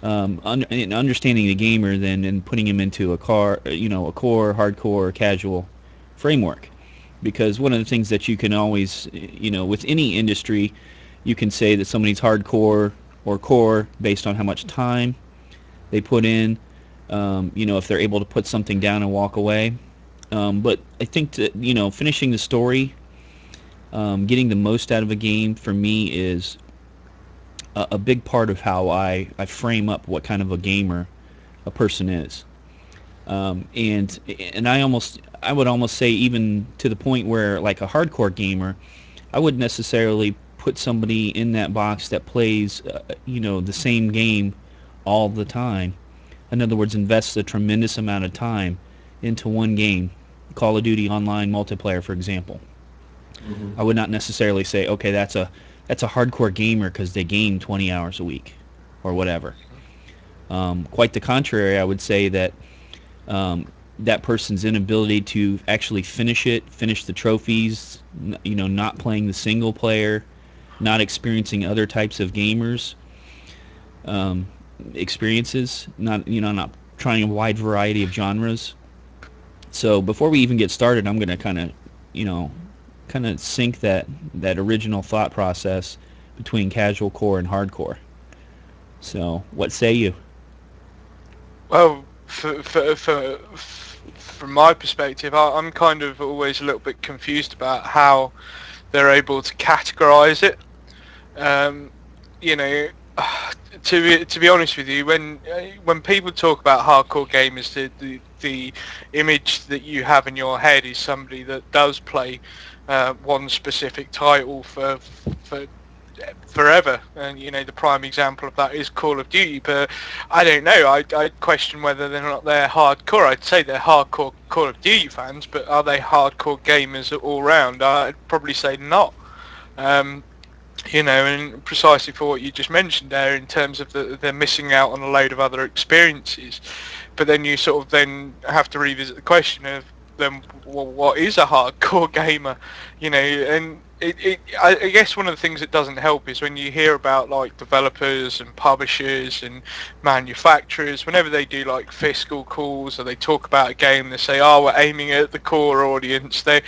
understanding the gamer than in putting him into a core, hardcore, casual framework. Because one of the things that you can always, with any industry, you can say that somebody's hardcore or core based on how much time they put in, if they're able to put something down and walk away. But I think that, finishing the story, getting the most out of a game, for me, is a big part of how I frame up what kind of a gamer a person is. And I would almost say, even to the point where, like a hardcore gamer, I wouldn't necessarily put somebody in that box that plays the same game all the time. In other words, invests a tremendous amount of time into one game, Call of Duty Online multiplayer, for example. I would not necessarily say, okay, that's a hardcore gamer because they game 20 hours a week or whatever. Quite the contrary, I would say that that person's inability to actually finish the trophies, not playing the single player, not experiencing other types of gamers experiences, not trying a wide variety of genres. So before we even get started, I'm going to kind of sync that original thought process between casual core and hardcore. So what say you? Well, from my perspective, I'm kind of always a little bit confused about how they're able to categorize it. To be honest with you, when people talk about hardcore gamers, the image that you have in your head is somebody that does play one specific title for forever, and the prime example of that is Call of Duty. But I don't know, I'd question whether they're hardcore. I'd say they're hardcore Call of Duty fans, but are they hardcore gamers all round? I'd probably say not. And precisely for what you just mentioned there, in terms of they're missing out on a load of other experiences. But then you sort of then have to revisit the question of, then, well, what is a hardcore gamer? And I guess one of the things that doesn't help is when you hear about like developers and publishers and manufacturers, whenever they do like fiscal calls or they talk about a game, they say, "Oh, we're aiming at the core audience. We're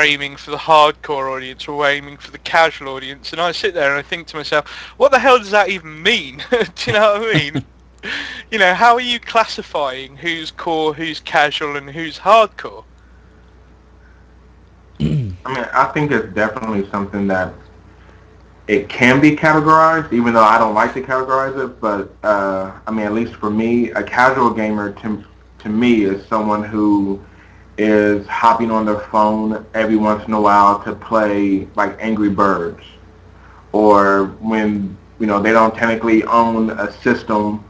aiming for the hardcore audience. We're aiming for the casual audience." And I sit there and I think to myself, what the hell does that even mean? Do you know what I mean? How are you classifying who's core, who's casual, and who's hardcore? I mean, I think it's definitely something that it can be categorized, even though I don't like to categorize it. But I mean, at least for me, a casual gamer to me is someone who is hopping on their phone every once in a while to play like Angry Birds, or when they don't technically own a system,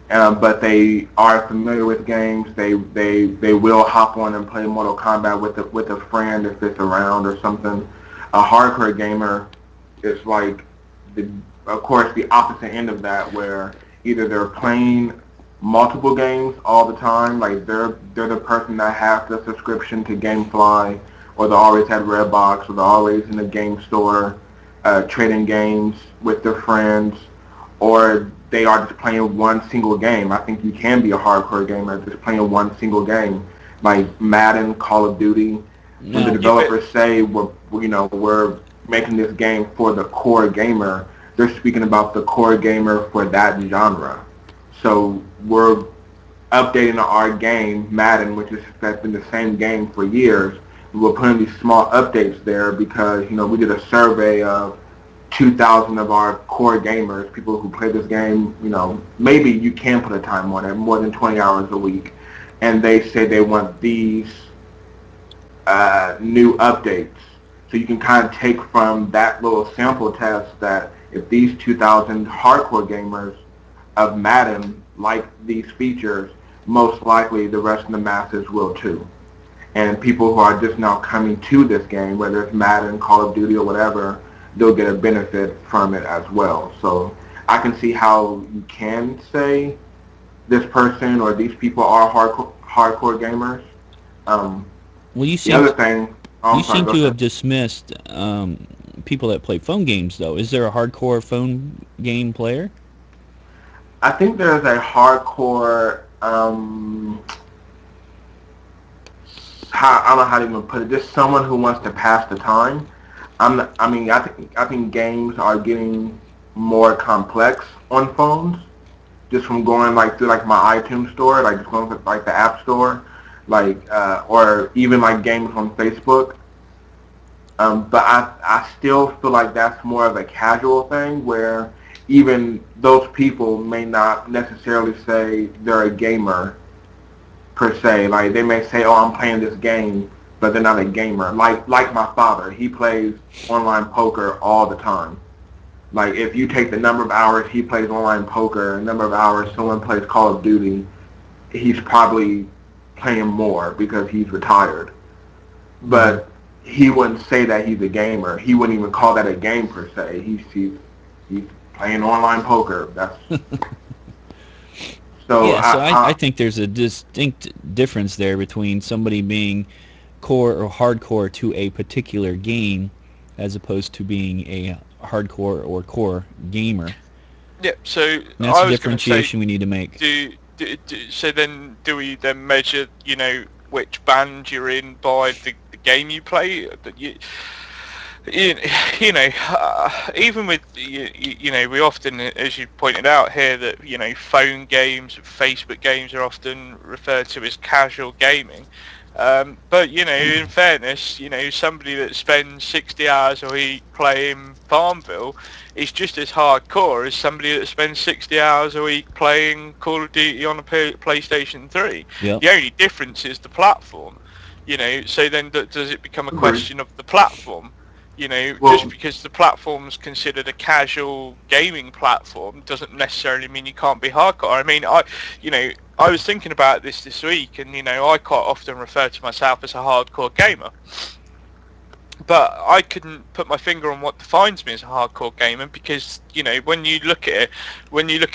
but they are familiar with games. They will hop on and play Mortal Kombat with a friend if it's around or something. A hardcore gamer is like the of course the opposite end of that, where either they're playing multiple games all the time, like they're the person that has the subscription to GameFly, or they always had Redbox, or they're always in the game store trading games with their friends, or they are just playing one single game. I think you can be a hardcore gamer just playing one single game, like Madden, Call of Duty. When the Now, developers say we're making this game for the core gamer, they're speaking about the core gamer for that genre. So we're updating our game, Madden, which has been the same game for years. We're putting these small updates there because we did a survey of 2,000 of our core gamers, people who play this game. Maybe you can put a time on it, more than 20 hours a week, and they say they want these new updates. So you can kind of take from that little sample test that if these 2,000 hardcore gamers of Madden like these features, most likely the rest of the masses will too. And people who are just now coming to this game, whether it's Madden, Call of Duty, or whatever, they'll get a benefit from it as well. So I can see how you can say this person or these people are hardcore gamers. Um, well, the other thing, you I'm sorry, seem go to have ahead. dismissed people that play phone games, though. Is there a hardcore phone game player? I think there's a hardcore, I don't know how to even put it, just someone who wants to pass the time. I think games are getting more complex on phones, just from going like through like my iTunes store, like just going to like the App Store, like or even like games on Facebook. But I still feel like that's more of a casual thing where even those people may not necessarily say they're a gamer per se. Like they may say, "Oh, I'm playing this game," but they're not a gamer. Like my father, he plays online poker all the time. Like if you take the number of hours he plays online poker, the number of hours someone plays Call of Duty, he's probably playing more because he's retired. Hmm. But he wouldn't say that he's a gamer. He wouldn't even call that a game per se. He's playing online poker. That's so Yeah, so I think there's a distinct difference there between somebody being core or hardcore to a particular game as opposed to being a hardcore or core gamer. Yeah. So And that's I a was going to say, differentiation we need to make. so then do we then measure, which band you're in by the game you play? That you, even with we often, as you pointed out here, that phone games, Facebook games are often referred to as casual gaming. But in fairness, somebody that spends 60 hours a week playing Farmville is just as hardcore as somebody that spends 60 hours a week playing Call of Duty on a PlayStation 3. Yep. The only difference is the platform. So then does it become a agree. question of the platform? Just Well, because the platform's considered a casual gaming platform doesn't necessarily mean you can't be hardcore. I mean, I was thinking about this week, and I quite often refer to myself as a hardcore gamer, but I couldn't put my finger on what defines me as a hardcore gamer because when you look at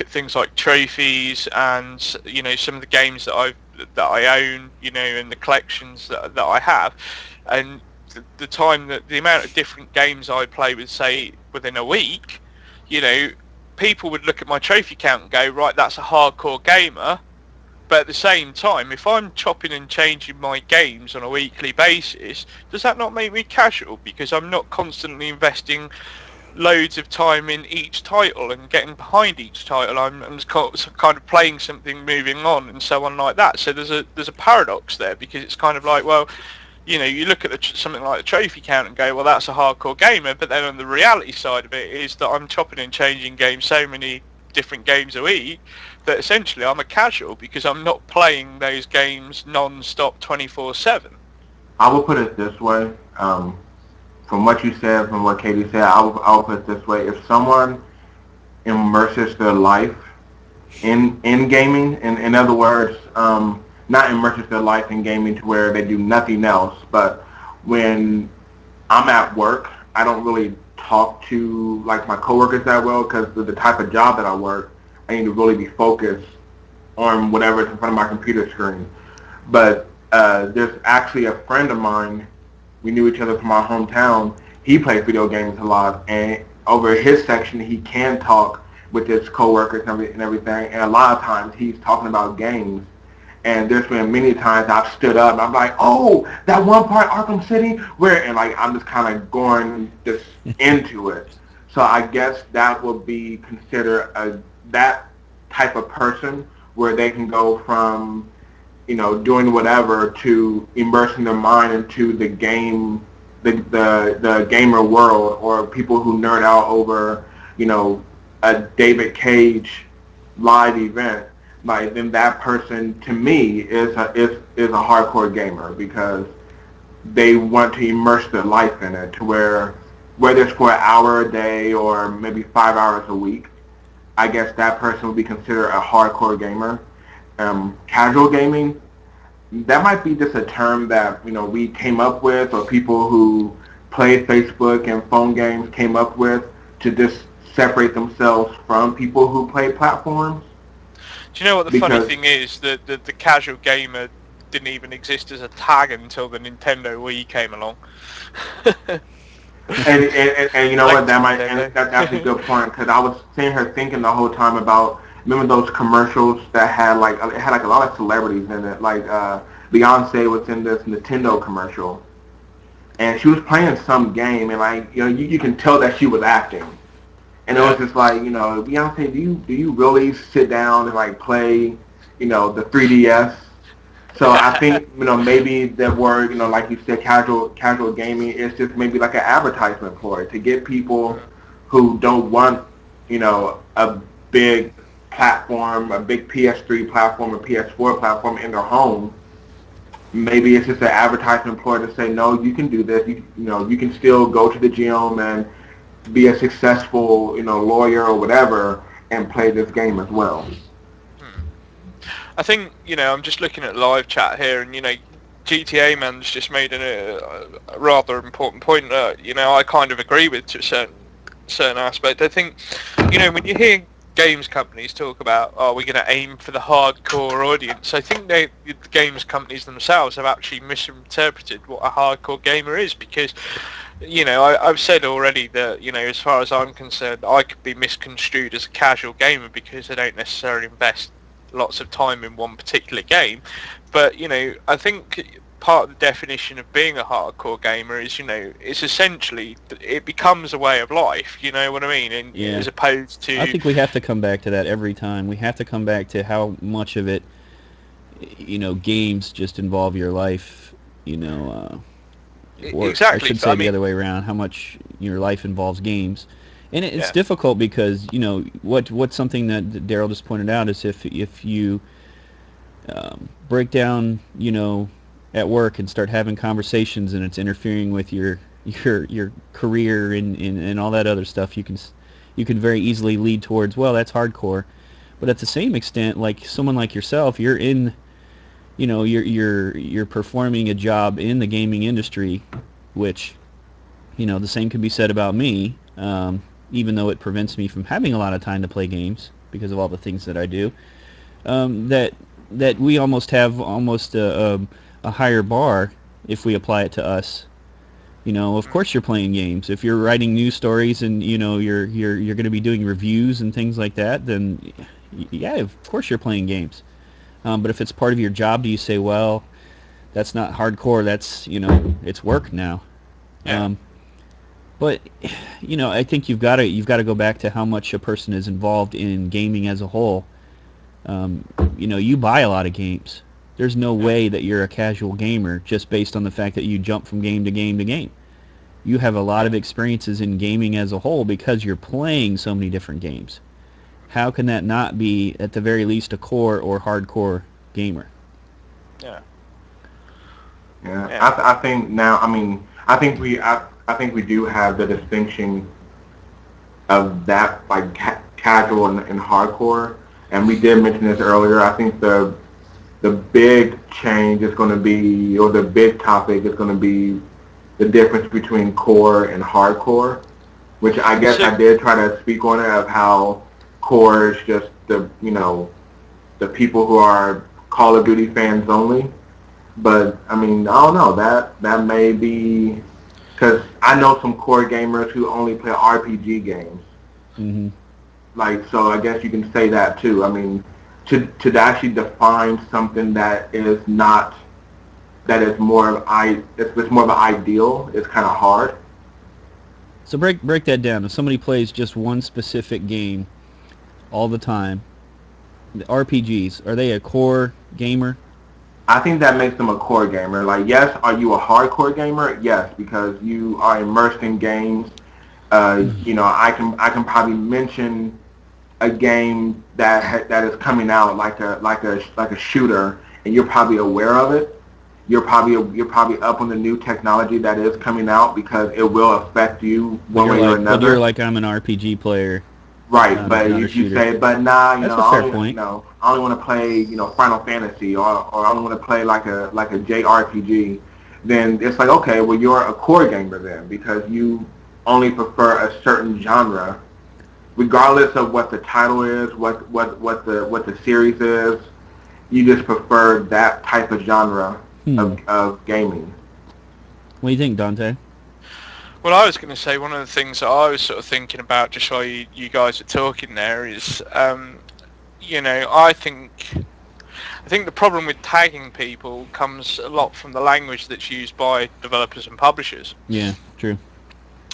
things like trophies and some of the games that I own, and the collections that I have, and the time that the amount of different games I play with, say within a week, you know, people would look at my trophy count and go, right, that's a hardcore gamer. But at the same time, if I'm chopping and changing my games on a weekly basis, does that not make me casual? Because I'm not constantly investing loads of time in each title and getting behind each title. I'm just kind of playing something, moving on, and so on like that. So there's a paradox there because it's kind of like, well, you look at something like the trophy count and go, well, that's a hardcore gamer. But then on the reality side of it is that I'm chopping and changing games so many different games a week that essentially I'm a casual because I'm not playing those games non-stop 24/7. I will put it this way. From what you said, from what Katie said, I'll put it this way. If someone immerses their life in gaming, in other words, not immerses their life in gaming to where they do nothing else, but when I'm at work, I don't really talk to like my coworkers that well because of the type of job that I work. I need to really be focused on whatever's in front of my computer screen. But there's actually a friend of mine. We knew each other from our hometown. He plays video games a lot, and over his section, he can talk with his coworkers and everything. And a lot of times, he's talking about games. And there's been many times I've stood up and I'm like, oh, that one part Arkham City, where, and like I'm just kind of going just into it. So I guess that would be considered that type of person where they can go from doing whatever to immersing their mind into the game, the gamer world, or people who nerd out over, a David Cage live event. Like then that person to me is a hardcore gamer because they want to immerse their life in it to where whether it's for an hour a day or maybe 5 hours a week, I guess that person would be considered a hardcore gamer. Casual gaming, that might be just a term that we came up with, or people who play Facebook and phone games came up with to just separate themselves from people who play platforms. Do you know what the funny thing is? That the casual gamer didn't even exist as a tag until the Nintendo Wii came along. and you know what? That's a good point because I was sitting here thinking the whole time about, remember those commercials that had it had a lot of celebrities in it, like Beyonce was in this Nintendo commercial, and she was playing some game, and you can tell that she was acting. And it was just like, Beyonce, do you really sit down and play, the 3DS? So I think, maybe that word, like you said, casual gaming is just maybe like an advertisement for it to get people who don't want, a big platform, a big PS3 platform, or PS4 platform in their home. Maybe it's just an advertisement for it to say, no, you can do this. You can still go to the gym and be a successful, lawyer or whatever, and play this game as well. I think, I'm just looking at live chat here, and GTA Man's just made a rather important point that I kind of agree with to a certain aspect. I think, when you hear games companies talk about, we're going to aim for the hardcore audience, I think the games companies themselves have actually misinterpreted what a hardcore gamer is, because I've said already that, as far as I'm concerned, I could be misconstrued as a casual gamer because I don't necessarily invest lots of time in one particular game. But, I think part of the definition of being a hardcore gamer is, it's essentially, it becomes a way of life, you know what I mean? And as opposed to... I think we have to come back to that every time. We have to come back to how much of it, games just involve your life, or exactly. I should say the other way around, how much your life involves games. And it's difficult because, what's something that Daryl just pointed out is if you break down, at work and start having conversations and it's interfering with your career and all that other stuff, you can very easily lead towards, well, that's hardcore. But at the same extent, like someone like yourself, you're in... you're performing a job in the gaming industry, which, the same can be said about me, even though it prevents me from having a lot of time to play games because of all the things that I do, that we almost have a higher bar if we apply it to us. Of course you're playing games. If you're writing news stories and, you're going to be doing reviews and things like that, then, yeah, of course you're playing games. But if it's part of your job, do you say, well, that's not hardcore, that's, it's work now. Yeah. But, I think you've got to go back to how much a person is involved in gaming as a whole. You buy a lot of games. there's no way that you're a casual gamer just based on the fact that you jump from game to game to game. You have a lot of experiences in gaming as a whole because you're playing so many different games. How can that not be, at the very least, a core or hardcore gamer? Yeah. I think now. I mean, I think we do have the distinction of that, like casual and hardcore. And we did mention this earlier. I think the big change is going to be, or the big topic is going to be, the difference between core and hardcore, which I guess I did try to speak on it, of how core is just the people who are Call of Duty fans only. But I mean, I don't know, that may be, because I know some core gamers who only play RPG games. Mm-hmm. Like, so I guess you can say that too. I mean, to actually define something that is not, that is more of it's more of an ideal, it's kind of hard. So break that down. If somebody plays just one specific game all the time, the RPGs, are they a core gamer? I think that makes them a core gamer. Like, yes, are you a hardcore gamer? Yes, because you are immersed in games. I can probably mention a game that is coming out, like a shooter, and you're probably aware of it. You're probably up on the new technology that is coming out, because it will affect you one way or another. But you're like, I'm an RPG player. Right, but if you say, but nah, that's a fair point. I only want to play, Final Fantasy, or I only want to play like a JRPG, then it's like, okay, well, you're a core gamer then, because you only prefer a certain genre, regardless of what the title is, what the series is. You just prefer that type of genre of gaming. What do you think, Dante? Well, I was going to say, one of the things that I was sort of thinking about just while you guys are talking there is, I think the problem with tagging people comes a lot from the language that's used by developers and publishers. Yeah, true.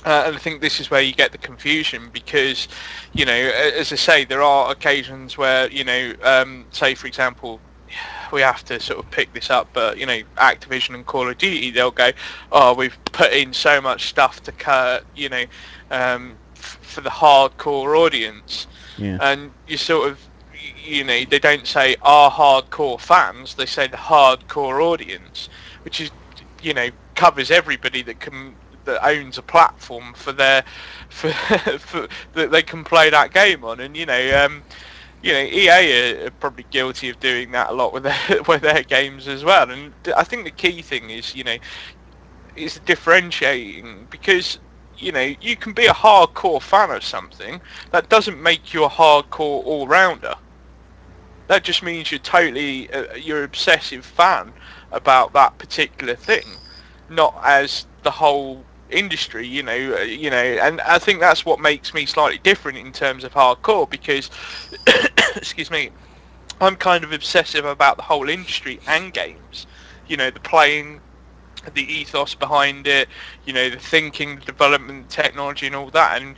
And I think this is where you get the confusion, because, as I say, there are occasions where, say, for example, we have to sort of pick this up, but Activision and Call of Duty, they'll go, oh, we've put in so much stuff to cut, for the hardcore audience. Yeah. And you sort of, they don't say our hardcore fans, they say the hardcore audience, which is, covers everybody that owns a platform for that they can play that game on. And EA are probably guilty of doing that a lot with their games as well. And I think the key thing is, is differentiating, because, you can be a hardcore fan of something. That doesn't make you a hardcore all-rounder. That just means you're totally, you're obsessive fan about that particular thing, not as the whole industry, and I think that's what makes me slightly different in terms of hardcore, because excuse me, I'm kind of obsessive about the whole industry and games, the playing, the ethos behind it, the thinking, the development, technology and all that. And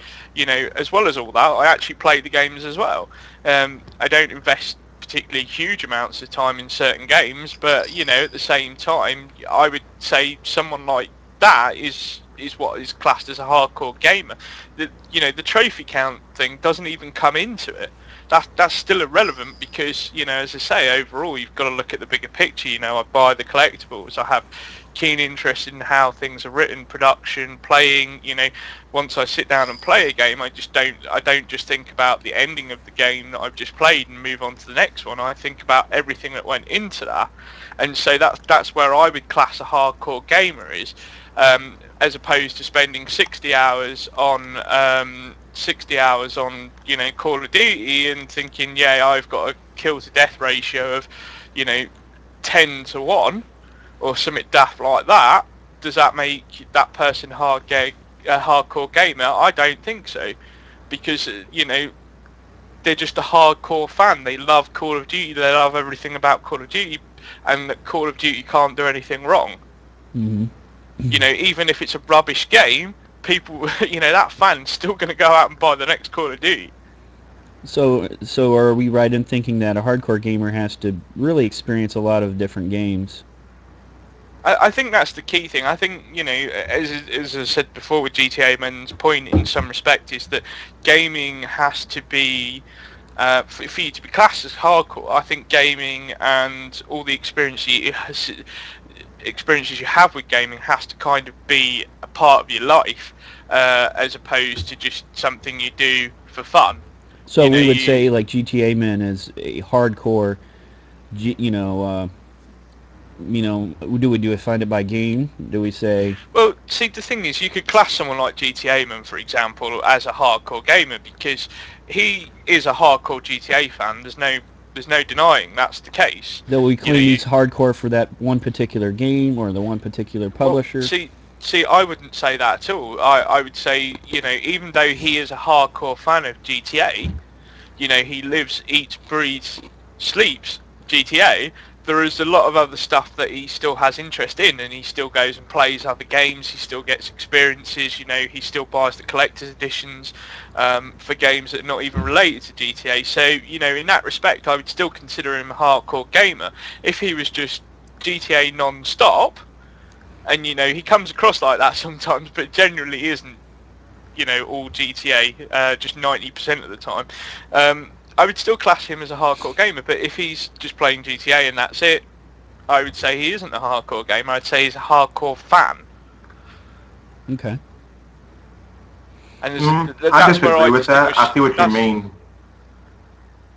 as well as all that, I actually play the games as well. I don't invest particularly huge amounts of time in certain games, but at the same time, I would say someone like that is what is classed as a hardcore gamer. The trophy count thing doesn't even come into it. That's still irrelevant, because as I say, overall you've got to look at the bigger picture. I buy the collectibles, I have keen interest in how things are written, production, playing. Once I sit down and play a game, I don't just think about the ending of the game that I've just played and move on to the next one. I think about everything that went into that. And so that's where I would class a hardcore gamer is, as opposed to spending 60 hours on Call of Duty and thinking, yeah, I've got a kill to death ratio of 10-1 or something daft like that. Does that make that person a hardcore gamer? I don't think so, because they're just a hardcore fan. They love Call of Duty, they love everything about Call of Duty, and that Call of Duty can't do anything wrong. Mm-hmm. Even if it's a rubbish game, people, that fan's still going to go out and buy the next Call of Duty. So are we right in thinking that a hardcore gamer has to really experience a lot of different games? I think that's the key thing. I think, as I said before with GTA, man's point in some respect is that gaming has to be, for you to be classed as hardcore. I think gaming and all the experiences you have with gaming has to kind of be a part of your life, as opposed to just something you do for fun. So You know, we would you say like GTA Men is a hardcore, G, do we find it by game? Do we say Well, see, the thing is, you could class someone like GTA Man, for example, as a hardcore gamer because he is a hardcore GTA fan. There's no denying that's the case. that we You know, claim he's hardcore for that one particular game or the one particular well, publisher? see, I wouldn't say that at all. I would say, even though he is a hardcore fan of GTA, he lives, eats, breathes, sleeps GTA. There is a lot of other stuff that he still has interest in, and he still goes and plays other games. He still gets experiences. He still buys the collector's editions for games that are not even related to GTA. So, in that respect, I would still consider him a hardcore gamer. If he was just GTA non-stop, and he comes across like that sometimes, but generally isn't, all GTA, just 90% of the time. I would still class him as a hardcore gamer, but if he's just playing GTA and that's it, I would say he isn't a hardcore gamer. I'd say he's a hardcore fan, Okay. and I that's where disagree I with that. distinguish. I see what you That's mean.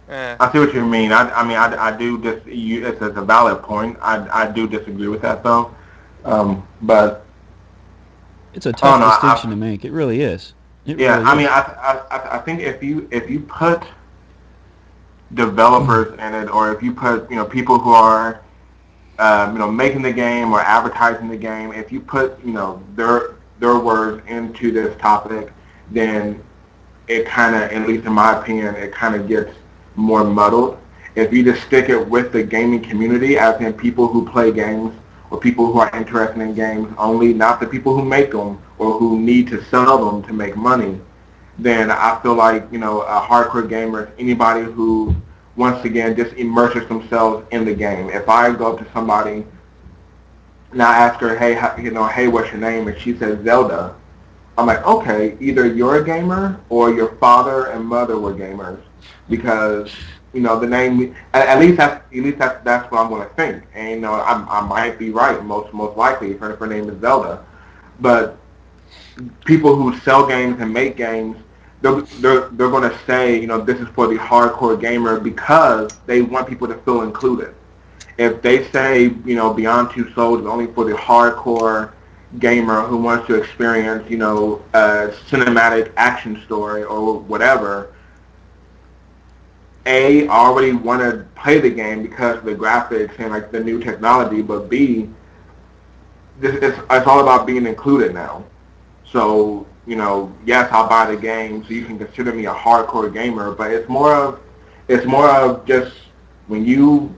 yeah. I see what you mean. I do it's a valid point. I do disagree with that though. But It's a I don't tough know. distinction to make. It really is. It Yeah, really I mean, is. I think if you put developers in it, or if you put people who are making the game or advertising the game, if you put their words into this topic, then it kind of, at least in my opinion, it kind of gets more muddled. If you just stick it with the gaming community, as in people who play games or people who are interested in games only, not the people who make them or who need to sell them to make money, then I feel like, a hardcore gamer is anybody who, once again, just immerses themselves in the game. If I go up to somebody and I ask her, hey, hey, what's your name? And she says Zelda, I'm like, okay, either you're a gamer or your father and mother were gamers, because the name. At least that's what I'm going to think. And I might be right, most likely, if her name is Zelda. But people who sell games and make games, they're going to say, this is for the hardcore gamer because they want people to feel included. If they say, Beyond Two Souls is only for the hardcore gamer who wants to experience, a cinematic action story or whatever, A, already want to play the game because of the graphics and like the new technology, but B, it's all about being included now. So, yes, I'll buy the game, so you can consider me a hardcore gamer, but it's more of just when you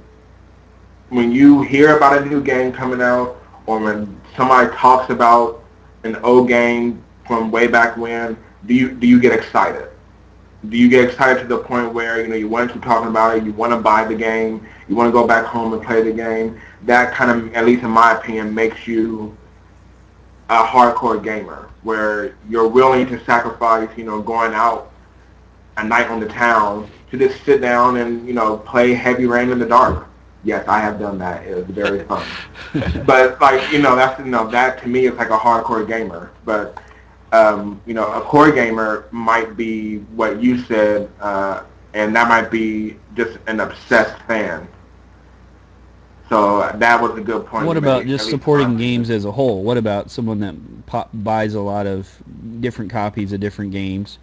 hear about a new game coming out, or when somebody talks about an old game from way back when, do you get excited? Do you get excited to the point where you want to keep talking about it, you want to buy the game, you want to go back home and play the game? That kind of, at least in my opinion, makes you a hardcore gamer, where you're willing to sacrifice, going out a night on the town to just sit down and, play Heavy Rain in the dark. Yes, I have done that. It was very fun. But like, that's that to me is like a hardcore gamer. But a core gamer might be what you said, and that might be just an obsessed fan. So that was a good point What you about made, just at least in my supporting games opinion. as a whole? What about someone that buys a lot of different copies of different games?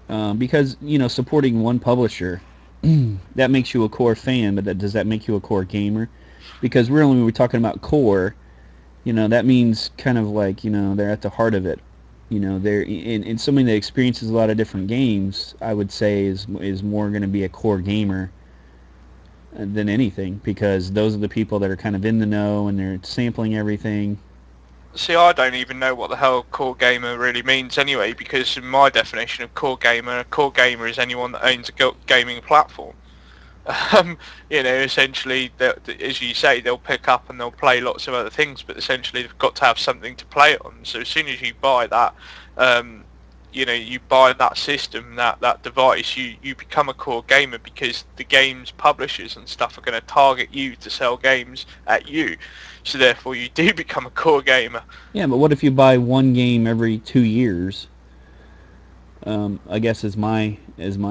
Because supporting one publisher, that makes you a core fan, but does that make you a core gamer? Because really, when we're talking about core, that means kind of like they're at the heart of it. They're in somebody that experiences a lot of different games. I would say is more going to be a core gamer than anything, because those are the people that are kind of in the know and they're sampling everything. See, I don't even know what the hell core gamer really means anyway, because in my definition of core gamer, a core gamer is anyone that owns a gaming platform. Essentially, as you say, they'll pick up and they'll play lots of other things, but essentially they've got to have something to play it on. So as soon as you buy that, you buy that system, that device, you become a core gamer, because the games publishers and stuff are going to target you to sell games at you. So therefore, you do become a core gamer. Yeah, but what if you buy one game every 2 years? I guess is my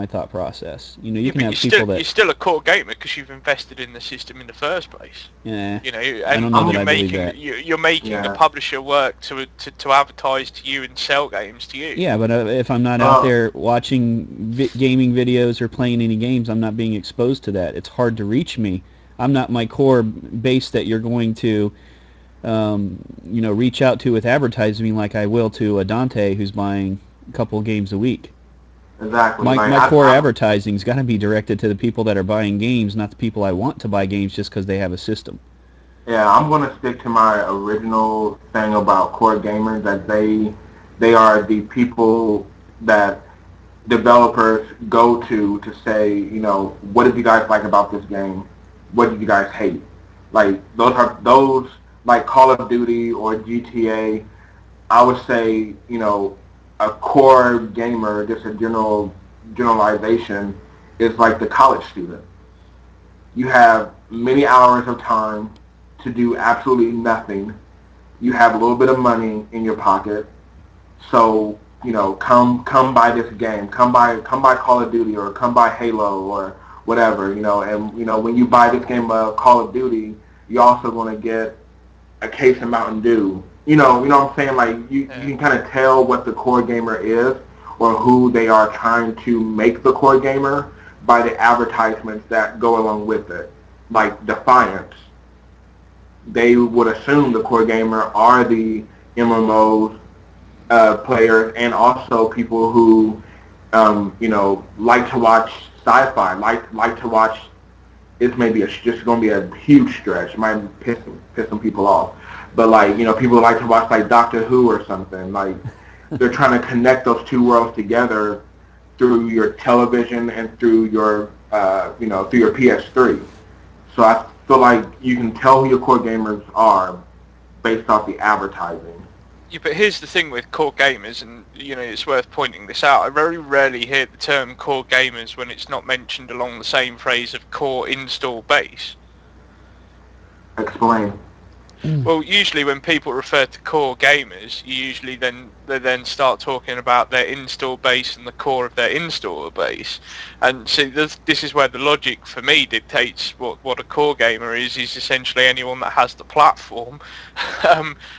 thought process. You can have people that you're still a core gamer because you've invested in the system in the first place. Yeah, And don't know that you're I believe making that. you're making Yeah. the publisher work to advertise to you and sell games to you. Yeah, but if I'm not out there watching gaming videos or playing any games, I'm not being exposed to that. It's hard to reach me. I'm not my core base that you're going to, reach out to with advertising like I will to a Dante who's buying a couple games a week. Exactly. My core advertising's got to be directed to the people that are buying games, not the people I want to buy games just because they have a system. Yeah, I'm going to stick to my original thing about core gamers, that they are the people that developers go to say, what did you guys like about this game? What did you guys hate? Like those like Call of Duty or GTA. I would say, a core gamer, just a generalization, is like the college student. You have many hours of time to do absolutely nothing. You have a little bit of money in your pocket, so come buy this game, come buy Call of Duty, or come buy Halo or whatever, and when you buy this game of Call of Duty, you're also going to get a case of Mountain Dew. You know what I'm saying? Like you can kind of tell what the core gamer is, or who they are trying to make the core gamer, by the advertisements that go along with it. Like Defiance, they would assume the core gamer are the MMOs players, and also people who like to watch sci-fi, like to watch. It's maybe just going to be a huge stretch. It might piss some people off, but people like to watch like Doctor Who or something. Like they're trying to connect those two worlds together through your television and through your through your PS3. So I feel like you can tell who your core gamers are based off the advertising. Yeah, but here's the thing with core gamers, and it's worth pointing this out. I very rarely hear the term core gamers when it's not mentioned along the same phrase of core install base. Explain. Well, usually when people refer to core gamers, they then start talking about their install base and the core of their installer base. And see, this is where the logic for me dictates what a core gamer is essentially anyone that has the platform.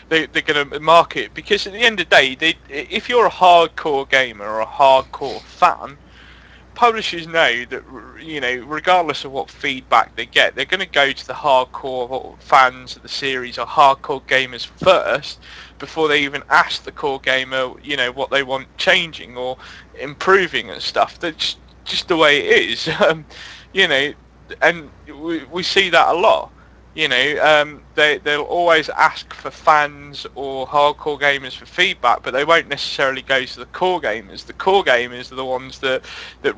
They're going to market, because at the end of the day, if you're a hardcore gamer or a hardcore fan, publishers know that regardless of what feedback they get, they're going to go to the hardcore fans of the series or hardcore gamers first before they even ask the core gamer what they want changing or improving and stuff. That's just the way it is. And we see that a lot. They'll always ask for fans or hardcore gamers for feedback, but they won't necessarily go to the core gamers. The core gamers are the ones that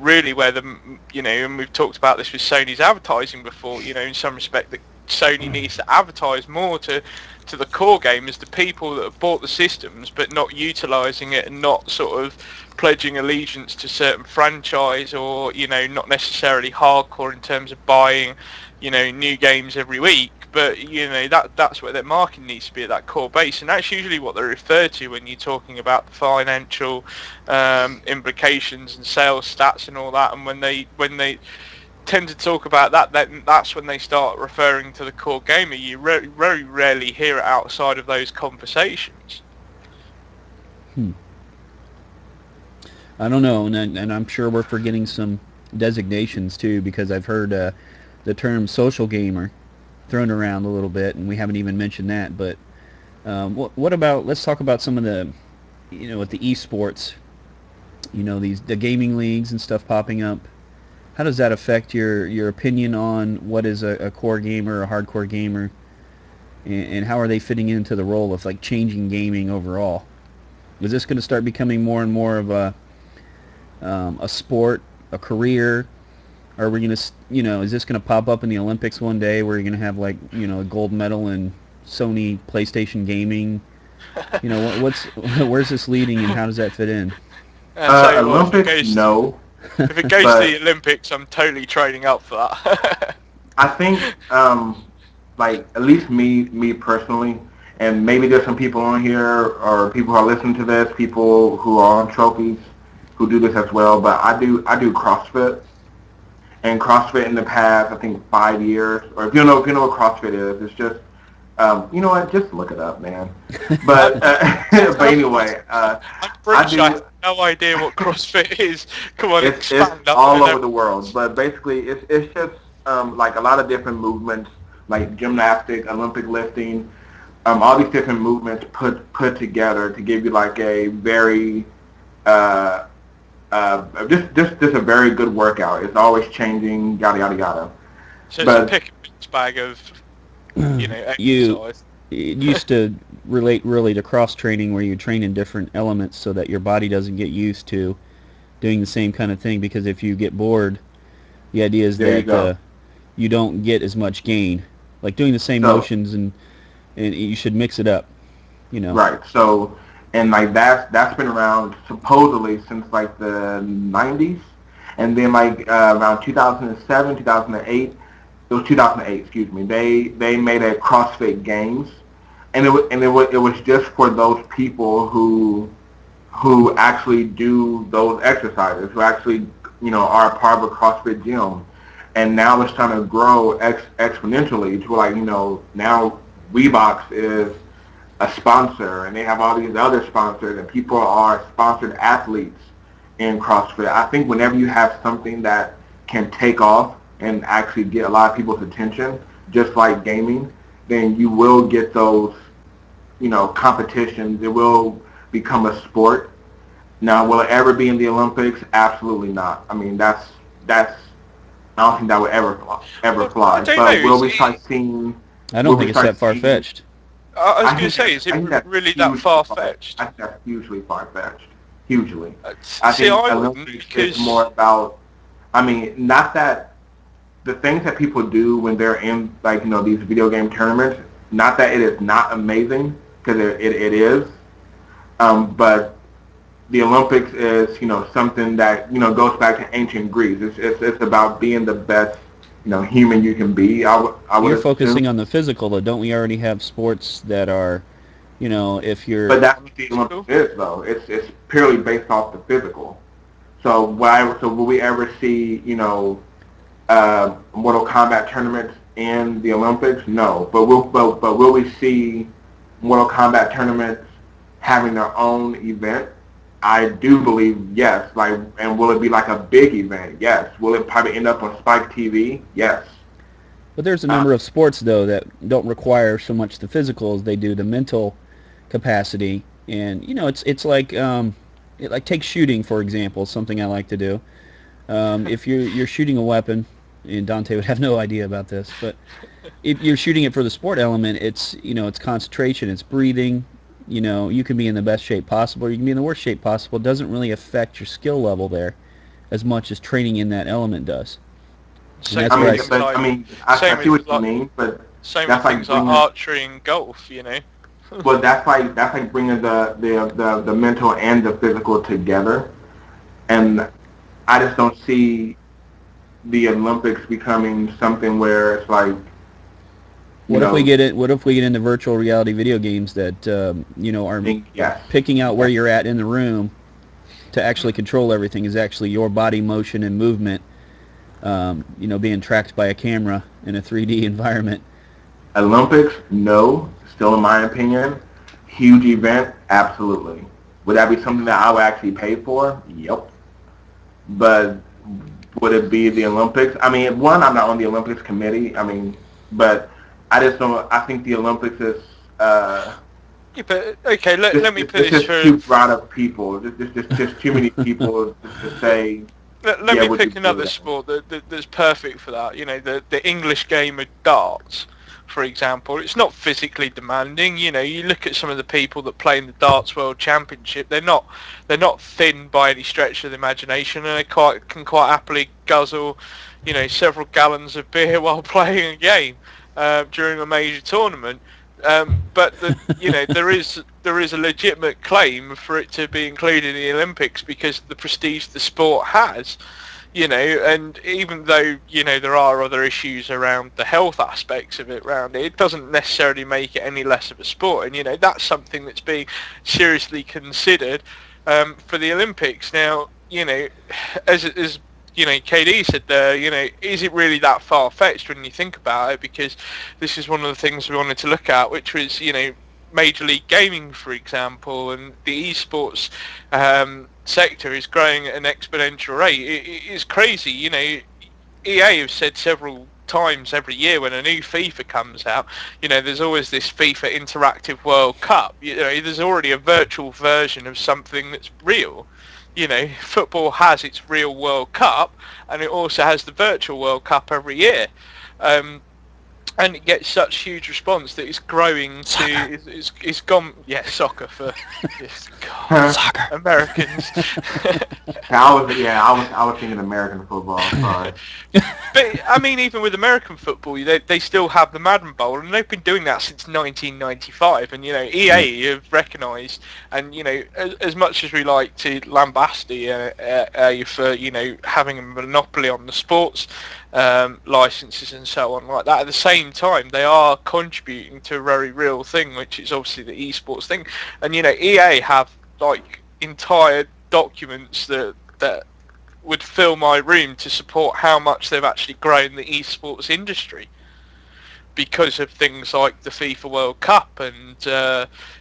really where and we've talked about this with Sony's advertising before, in some respect that Sony needs to advertise more to the core gamers, the people that have bought the systems but not utilising it and not sort of pledging allegiance to certain franchise, or not necessarily hardcore in terms of buying new games every week, but that's where their marketing needs to be, at that core base. And that's usually what they refer to when you're talking about the financial implications and sales stats and all that. And when they tend to talk about that, that's when they start referring to the core gamer. You very rarely hear it outside of those conversations. I don't know, and I'm sure we're forgetting some designations too, because I've heard the term social gamer thrown around a little bit, and we haven't even mentioned that. But what about, let's talk about some of the, with the esports, the gaming leagues and stuff popping up. How does that affect your opinion on what is a core gamer, a hardcore gamer? and how are they fitting into the role of like changing gaming overall? Is this going to start becoming more and more of a sport, a career? Are we going to, is this going to pop up in the Olympics one day where you're going to have like, a gold medal in Sony PlayStation gaming? What's where's this leading and how does that fit in? And so what, Olympics, no. if it goes to But the Olympics, I'm totally trading up for that. I think, like at least me personally, and maybe there's some people on here or people who are listening to this, people who are on trophies who do this as well. But I do CrossFit, and CrossFit in the past I think 5 years, or if you know what CrossFit is, it's just you know what, just look it up, man. But but anyway, I'm I British. I do. have no idea what CrossFit is. Come on, It's expand up. all over the world, but basically it's just like a lot of different movements, like gymnastics, Olympic lifting, all these different movements put together to give you like a very uh, just a very good workout. It's always changing, yada yada yada. So it's a But pick and mix bag of, You exercise. it used to relate really to cross training where you train in different elements so that your body doesn't get used to doing the same kind of thing, because if you get bored, the idea is there you that go. you don't get as much gain. Like doing the same So motions, and you should mix it up, right, so and like that's been around supposedly since like the 90s, and then like around 2007, 2008. It was 2008, excuse me. They made a CrossFit Games, and it was just for those people who actually do those exercises, who actually are part of a CrossFit gym, and now it's trying to grow exponentially to like now Reeboks is a sponsor, and they have all these other sponsors, and people are sponsored athletes in CrossFit. I think whenever you have something that can take off and actually get a lot of people's attention, just like gaming, then you will get those, competitions. It will become a sport. Now, will it ever be in the Olympics? Absolutely not. I mean, that's I don't think that would ever Well, I fly. don't know. But will we start seeing? I don't Will think we it's that start far seeing? fetched. I was I going to think say, that's is I it think that's really that hugely far far. fetched? I think that's hugely far fetched. Hugely. I See, think I wouldn't, Olympics is because more about. I mean, not that the things that people do when they're in like these video game tournaments. Not that it is not amazing, because it is. But the Olympics is something that goes back to ancient Greece. It's about being the best human you can be. I would You're assume. focusing on the physical, though. Don't we already have sports that are, if But you're, that's on the what the physical. Olympics is, though. It's purely based off the physical. So will we ever see Mortal Kombat tournaments in the Olympics? No. But will we see Mortal Kombat tournaments having their own event? I do believe yes. Like, and will it be like a big event? Yes. Will it probably end up on Spike TV? Yes. but there's a Uh, number of sports though that don't require so much the physical as they do the mental capacity, and it's like like take shooting for example, something I like to do. If you're shooting a weapon, and Dante would have no idea about this, but if you're shooting it for the sport element, it's concentration, it's breathing. You can be in the best shape possible, or you can be in the worst shape possible. It doesn't really affect your skill level there as much as training in that element does. And Same that's I where with I mean, things but like, I mean, same I see with what you like, mean, but same with that's like things like bringing archery and golf. well, that's like bringing the mental and the physical together, and I just don't see the Olympics becoming something where it's like, you What if we know, get it? What if we get into virtual reality video games that are think yes, picking out where yes. you're at in the room to actually control everything is actually your body motion and movement, being tracked by a camera in a 3D environment. Olympics, no, still in my opinion. Huge event, absolutely. Would that be something that I would actually pay for? Yep. But would it be the Olympics? I mean, one, I'm not on the Olympics committee. I mean, but I just don't. I think the Olympics is Yeah, but okay, just let me put it's this just for, too broad of people. Just too many people to say, let yeah, me would you pick do another that? sport that's perfect for that. The English game of darts. for example, it's not physically demanding. You know, you look at some of the people that play in the Darts World Championship, they're not thin by any stretch of the imagination, and they can quite happily guzzle, you know, several gallons of beer while playing a game during a major tournament. But you know, there is a legitimate claim for it to be included in the Olympics because of the prestige the sport has. You know, and even though, you know, there are other issues around the health aspects of it around it, it doesn't necessarily make it any less of a sport. And, you know, that's something that's being seriously considered for the Olympics. Now, you know, as you know, KD said there, you know, is it really that far-fetched when you think about it? Because this is one of the things we wanted to look at, which was, you know, Major League Gaming, for example, and the esports sector is growing at an exponential rate. It is crazy. You know, EA have said several times every year when a new FIFA comes out, you know, there's always this FIFA Interactive World Cup. You know, there's already a virtual version of something that's real. You know, football has its real World Cup, and it also has the virtual World Cup every year. And it gets such huge response that it's growing to it's gone soccer for Soccer. Americans. I was thinking American football. Sorry. But I mean, even with American football, they still have the Madden Bowl, and they've been doing that since 1995. And you know, EA have recognised, and you know, as much as we like to lambast for, you know, having a monopoly on the sports licenses and so on like that, at the same time they are contributing to a very real thing, which is obviously the esports thing. And you know, EA have like entire documents that would fill my room to support how much they've actually grown the esports industry because of things like the FIFA World Cup and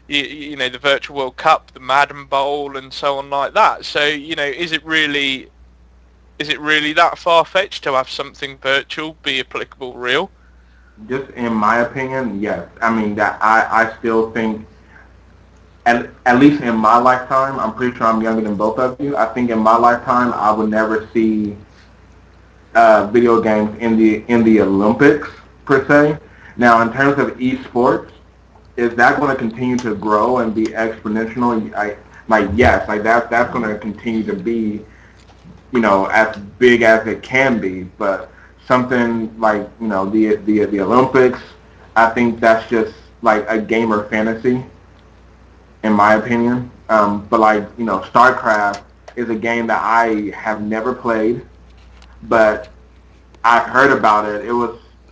you know, the virtual World Cup, the Madden Bowl, and so on like that. So you know, is it really that far-fetched to have something virtual be applicable real? Just in my opinion, yes. I mean, that I still think, at least in my lifetime, I'm pretty sure I'm younger than both of you. I think in my lifetime, I would never see video games in the Olympics per se. Now, in terms of esports, is that going to continue to grow and be exponential? Yes, that's going to continue to be, you know, as big as it can be. But something like, you know, the Olympics, I think that's just like a gamer fantasy, in my opinion. But like, you know, StarCraft is a game that I have never played, but I've heard about it.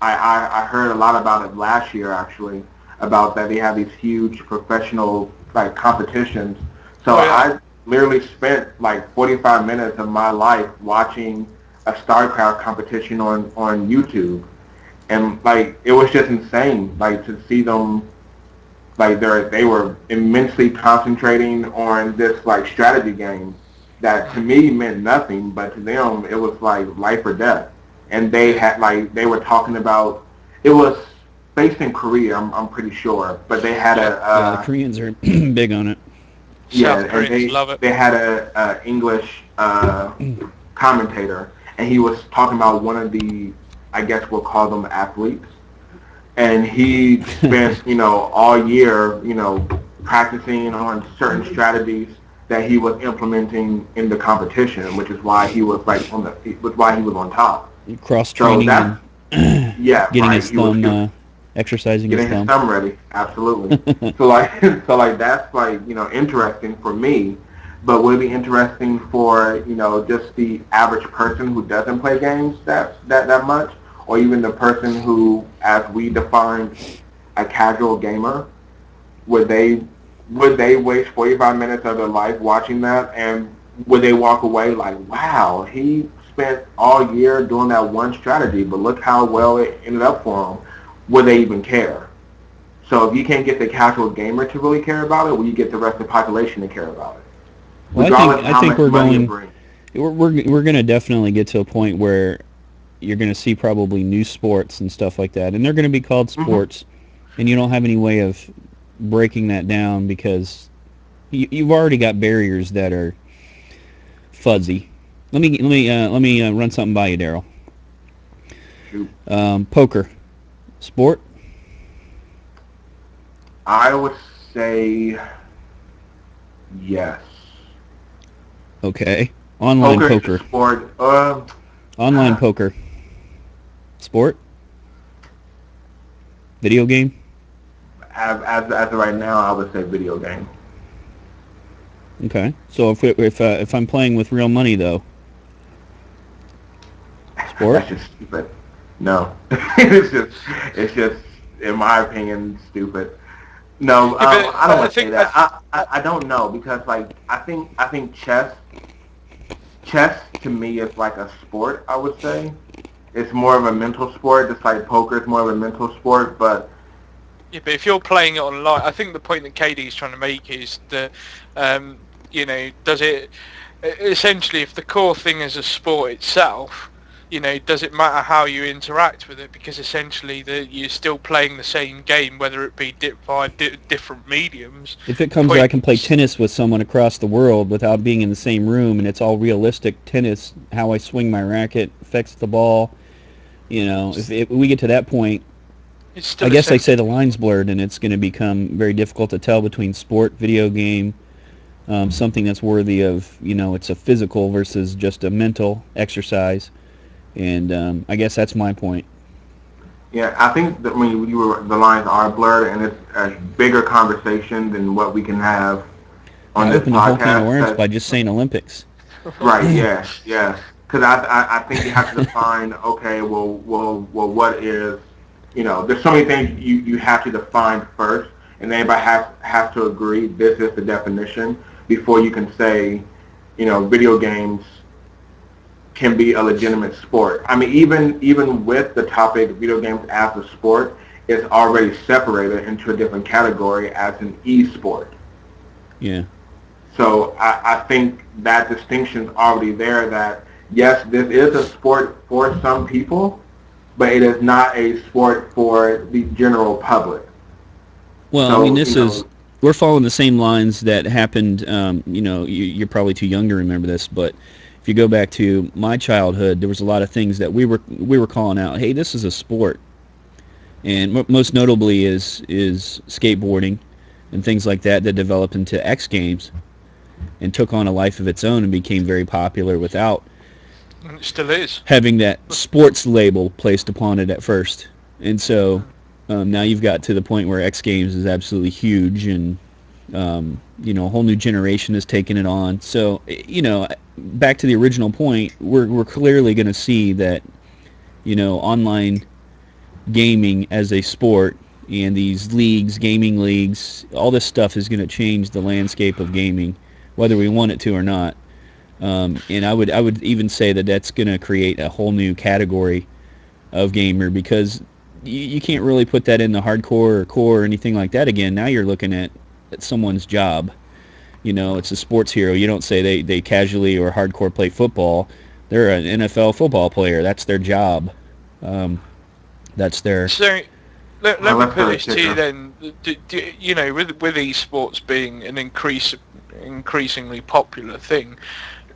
I heard a lot about it last year, actually, about that they have these huge professional like competitions. So I literally spent like 45 minutes of my life watching a StarCraft competition on YouTube, and like it was just insane, like to see them, like they were immensely concentrating on this like strategy game that to me meant nothing, but to them it was like life or death. And they were talking about, it was based in Korea, I'm pretty sure, but they had the Koreans are big on it. Yeah, South Koreans love it. They had a English commentator, and he was talking about one of the, I guess we'll call them athletes, and he spent, you know, all year, you know, practicing on certain strategies that he was implementing in the competition, which is why he was like why he was on top. Cross training, so getting his thumb, exercising getting his thumb ready. Absolutely. so like that's like, you know, interesting for me, but would it be interesting for, you know, just the average person who doesn't play games that much, or even the person who, as we define a casual gamer, would they waste 45 minutes of their life watching that, and would they walk away like, wow, he spent all year doing that one strategy, but look how well it ended up for him? Would they even care? So if you can't get the casual gamer to really care about it, will you get the rest of the population to care about it? Well, I think we're going to definitely get to a point where you're going to see probably new sports and stuff like that, and they're going to be called sports, and you don't have any way of breaking that down because you've already got barriers that are fuzzy. Let me run something by you, Daryl. Poker, sport? I would say yes. Okay. Online Poker is poker. a sport. Online poker. Sport? Video game? As of right now, I would say video game. Okay. So if I'm playing with real money though, sport? That's just stupid. No, it's just in my opinion stupid. No, Yeah, but I don't I want to say think that. I don't know because like I think chess to me is like a sport. I would say it's more of a mental sport. Just like poker is more of a mental sport. But yeah, but if you're playing it online, I think the point that KD is trying to make is that, does it essentially, if the core thing is a sport itself, does it matter how you interact with it? Because essentially, you're still playing the same game, whether it be via different mediums. If it comes where I can play tennis with someone across the world without being in the same room and it's all realistic tennis, how I swing my racket affects the ball, if we get to that point, It's still I guess I say the line's blurred and it's going to become very difficult to tell between sport, video game, something that's worthy of, it's a physical versus just a mental exercise. And I guess that's my point. yeah, I think that when the lines are blurred and it's a bigger conversation than what we can have on I this opened a whole can of podcast. worms by just saying Olympics. Right. Yeah. Yeah. Because I think you have to define. Okay. Well. What is? There's so many things you have to define first, and everybody has to agree this is the definition before you can say, video games can be a legitimate sport. I mean, even with the topic video games as a sport, it's already separated into a different category as an e-sport. Yeah. So I think that distinction's already there that, yes, this is a sport for some people, but it is not a sport for the general public. Well, So, I mean, we're following the same lines that happened, you're probably too young to remember this, but if you go back to my childhood, there was a lot of things that we were calling out, hey, this is a sport. And most notably is skateboarding and things like that developed into X Games and took on a life of its own and became very popular without It still is. having that sports label placed upon it at first. And so now you've got to the point where X Games is absolutely huge and, a whole new generation has taken it on. So, back to the original point, we're clearly going to see that, online gaming as a sport and these leagues, gaming leagues, all this stuff is going to change the landscape of gaming, whether we want it to or not. And I would even say that that's going to create a whole new category of gamer because you can't really put that in the hardcore or core or anything like that again. Now you're looking at someone's job. It's a sports hero. You don't say they casually or hardcore play football. They're an NFL football player. That's their job. That's their... So let me put this to you then. With esports being an increasingly popular thing,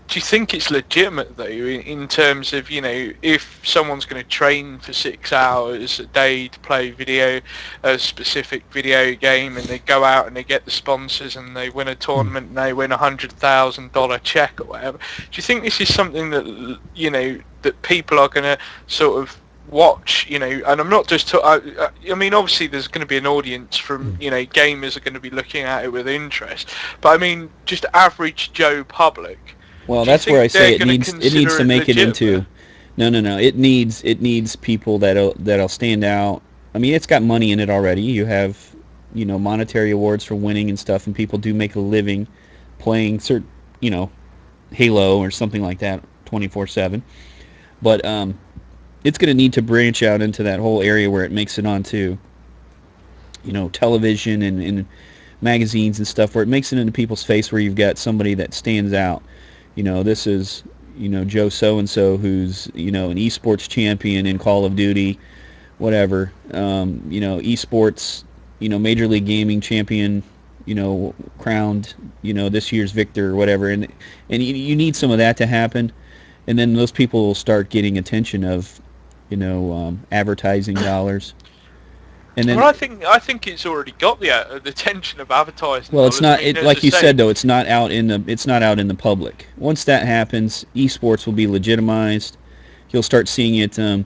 do you think it's legitimate though in terms of, if someone's going to train for 6 hours a day to play a specific video game, and they go out and they get the sponsors and they win a tournament and they win $100,000 check or whatever, do you think this is something that, that people are going to sort of watch, and I'm not just I mean, obviously there's going to be an audience from, gamers are going to be looking at it with interest, but I mean just average Joe public. Well, that's where I say it needs to make it into... No. It needs people that'll stand out. I mean, it's got money in it already. You have, monetary awards for winning and stuff, and people do make a living playing Halo or something like that 24/7. But it's going to need to branch out into that whole area where it makes it onto, television and magazines and stuff, where it makes it into people's face, where you've got somebody that stands out. This is, Joe so-and-so who's, an esports champion in Call of Duty, whatever. Esports, Major League Gaming champion, crowned, this year's victor or whatever. And you need some of that to happen. And then those people will start getting attention of, advertising dollars. And then, well, I think it's already got the attention of advertising. well, it's dollars. I not. mean, as Like I you say, said, though, it's not out in the public. Once that happens, esports will be legitimized. You'll start seeing it. I'm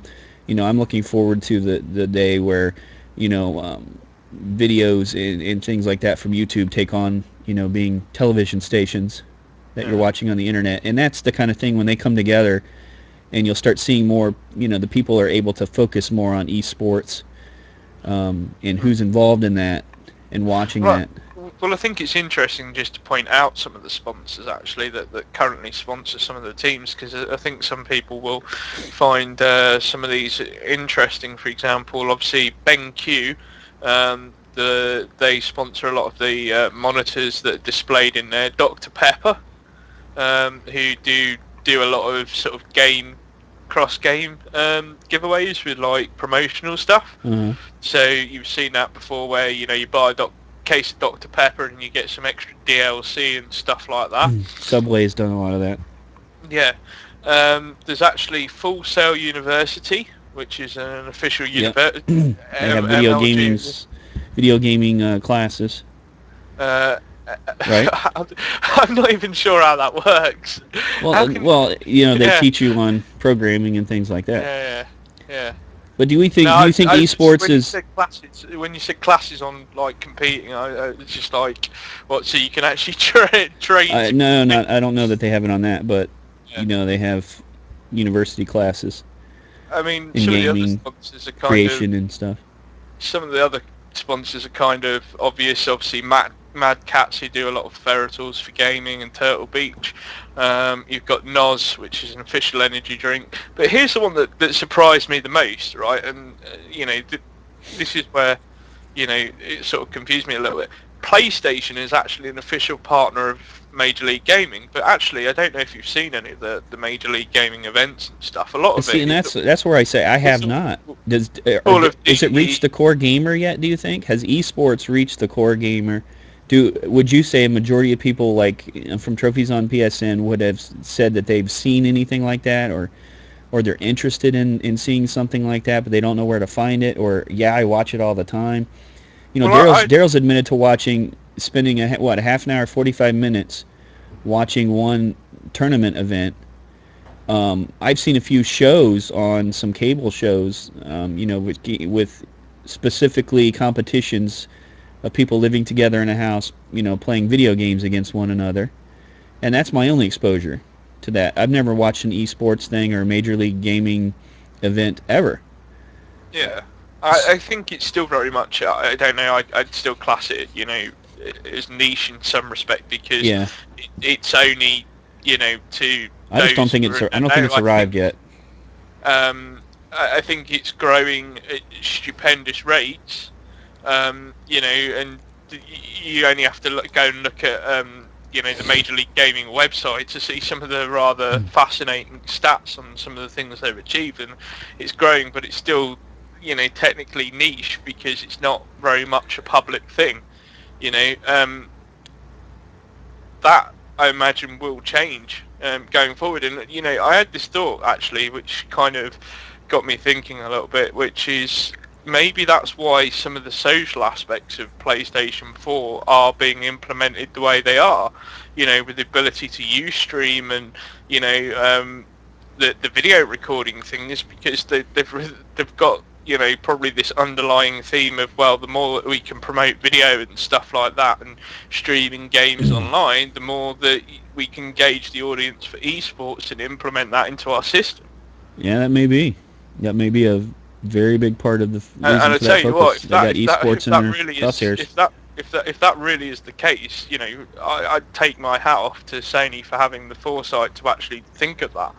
looking forward to the day where, videos and things like that from YouTube take on, being television stations that you're watching on the internet, and that's the kind of thing when they come together, and you'll start seeing more. The people are able to focus more on esports, and who's involved in that, and watching Right. that. Well, I think it's interesting just to point out some of the sponsors actually that currently sponsor some of the teams, because I think some people will find some of these interesting. For example, obviously BenQ, they sponsor a lot of the monitors that are displayed in there. Dr Pepper, who do a lot of sort of cross-game giveaways with like promotional stuff. Uh-huh. So you've seen that before, where you buy a case of Dr Pepper and you get some extra DLC and stuff like that. Subway's done a lot of that. Yeah. There's actually Full Sail University, which is an official university. They have video gaming classes. Right. I'm not even sure how that works. Well, they teach you on programming and things like that. Yeah. But do you think esports is? When you said classes on like competing, it's just like what? So you can actually train? No, I don't know that they have it on that, but they have university classes. I mean, in some gaming, of the other sponsors are kind creation and stuff. Some of the other sponsors are kind of obvious. Obviously, Mad Cats, who do a lot of ferretals for gaming, and Turtle Beach. You've got Noz, which is an official energy drink. But here's the one that surprised me the most, right? And this is where it sort of confused me a little bit. PlayStation is actually an official partner of Major League Gaming, but actually I don't know if you've seen any of the Major League Gaming events and stuff. A lot of it. And that's where I say I have not. Does it reach the core gamer yet? Do you think has esports reached the core gamer? Would you say a majority of people like from Trophies on PSN would have said that they've seen anything like that, or they're interested in seeing something like that, but they don't know where to find it, or I watch it all the time. Daryl's admitted to spending a half an hour, 45 minutes watching one tournament event. I've seen a few shows on some cable shows, with specifically competitions of people living together in a house, playing video games against one another. And that's my only exposure to that. I've never watched an esports thing or a Major League Gaming event ever. Yeah. I think it's still very much, I don't know, I'd still class it, as niche in some respect, because it's only, to I just don't think it's arrived yet. I think it's growing at stupendous rates, and you only have to go and look at, the Major League Gaming website to see some of the rather fascinating stats on some of the things they've achieved, and it's growing, but it's still technically niche because it's not very much a public thing. That I imagine will change going forward. And I had this thought actually, which kind of got me thinking a little bit, which is maybe that's why some of the social aspects of PlayStation 4 are being implemented the way they are. With the ability to Ustream and the video recording thing, is because they've got probably this underlying theme of, well, the more that we can promote video and stuff like that and streaming games online, the more that we can gauge the audience for esports and implement that into our system. Yeah, that may be a very big part of the reason and I for tell that you focus. what, If that really is the case, I'd take my hat off to Sony for having the foresight to actually think of that.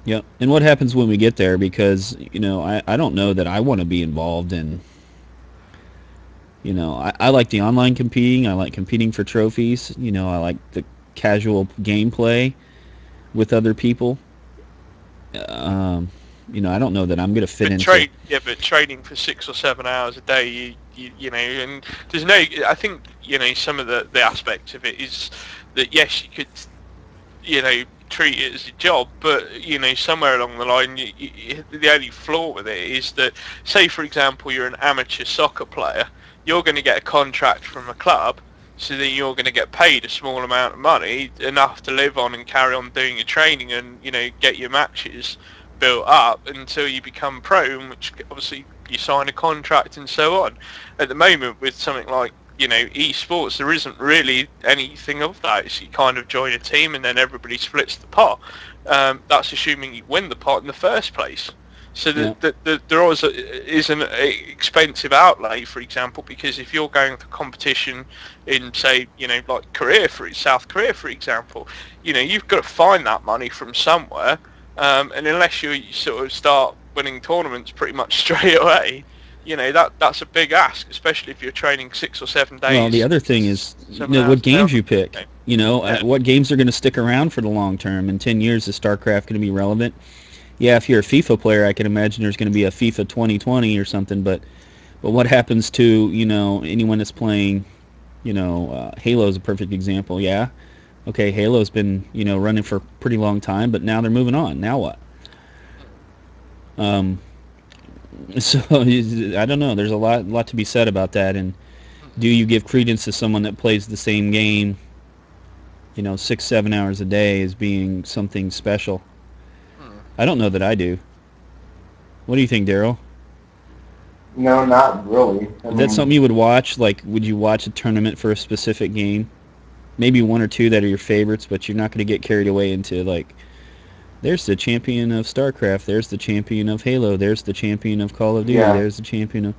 Yeah, and what happens when we get there? Because I don't know that I want to be involved in. I like the online competing. I like competing for trophies. I like the casual gameplay with other people. I don't know that I'm going to fit into. But training for 6 or 7 hours a day, and there's no. I think some of the aspects of it is that yes, you could, treat it as a job, but you know, somewhere along the line, the only flaw with it is that, say for example, you're an amateur soccer player, you're going to get a contract from a club, so then you're going to get paid a small amount of money, enough to live on and carry on doing your training and, you know, get your matches built up until you become pro, in which obviously you sign a contract and so on. At the moment, with something like, you know, esports, there isn't really anything of that. It's you kind of join a team and then everybody splits the pot. That's assuming you win the pot in the first place. So there always is an expensive outlay, for example, because if you're going for competition in, say, you know, like South Korea, for example, you know, you've got to find that money from somewhere. And unless you sort of start winning tournaments pretty much straight away, you know, that's a big ask, especially if you're training 6 or 7 days. Well, the other thing is, you know, what games you pick. You know, what games are going to stick around for the long term. In 10 years, is StarCraft going to be relevant? Yeah, if you're a FIFA player, I can imagine there's going to be a FIFA 2020 or something. But what happens to, you know, anyone that's playing, you know, Halo is a perfect example. Yeah, okay, Halo's been, you know, running for a pretty long time, but now they're moving on. Now what? So I don't know. There's a lot to be said about that. And do you give credence to someone that plays the same game, you know, 6-7 hours a day as being something special? I don't know that I do. What do you think, Daryl? No, not really. Is that something you would watch? Like, would you watch a tournament for a specific game? Maybe one or two that are your favorites, but you're not going to get carried away into, like, there's the champion of StarCraft, there's the champion of Halo, there's the champion of Call of Duty, there's the champion of...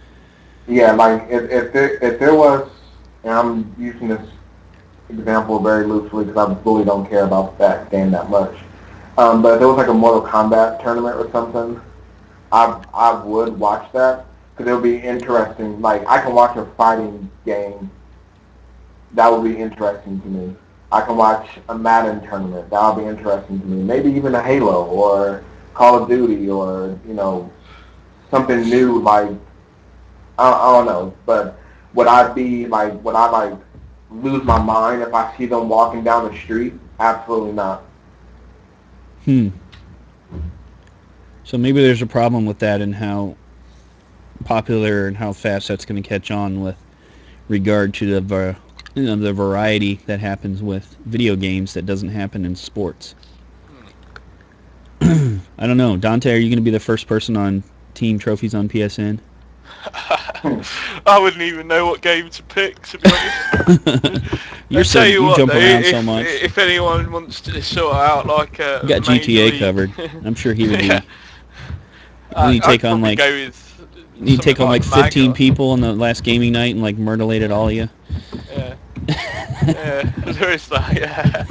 Yeah, like, if there was, and I'm using this example very loosely because I really don't care about that game that much, but if there was like a Mortal Kombat tournament or something, I would watch that because it would be interesting. Like, I can watch a fighting game. That would be interesting to me. I can watch a Madden tournament. That would be interesting to me. Maybe even a Halo or Call of Duty or, you know, something new like, I don't know. But would I lose my mind if I see them walking down the street? Absolutely not. So maybe there's a problem with that and how popular and how fast that's going to catch on with regard to the variety that happens with video games that doesn't happen in sports. I don't know. Dante, are you going to be the first person on Team Trophies on PSN? I wouldn't even know what game to pick, to be honest. You jump around so much. If anyone wants to sort out like a... You got GTA covered. I'm sure he would be... You take on like... You take on like 15 people on the last gaming night and like murderlated all of you. Yeah. Yeah, there is that, yeah.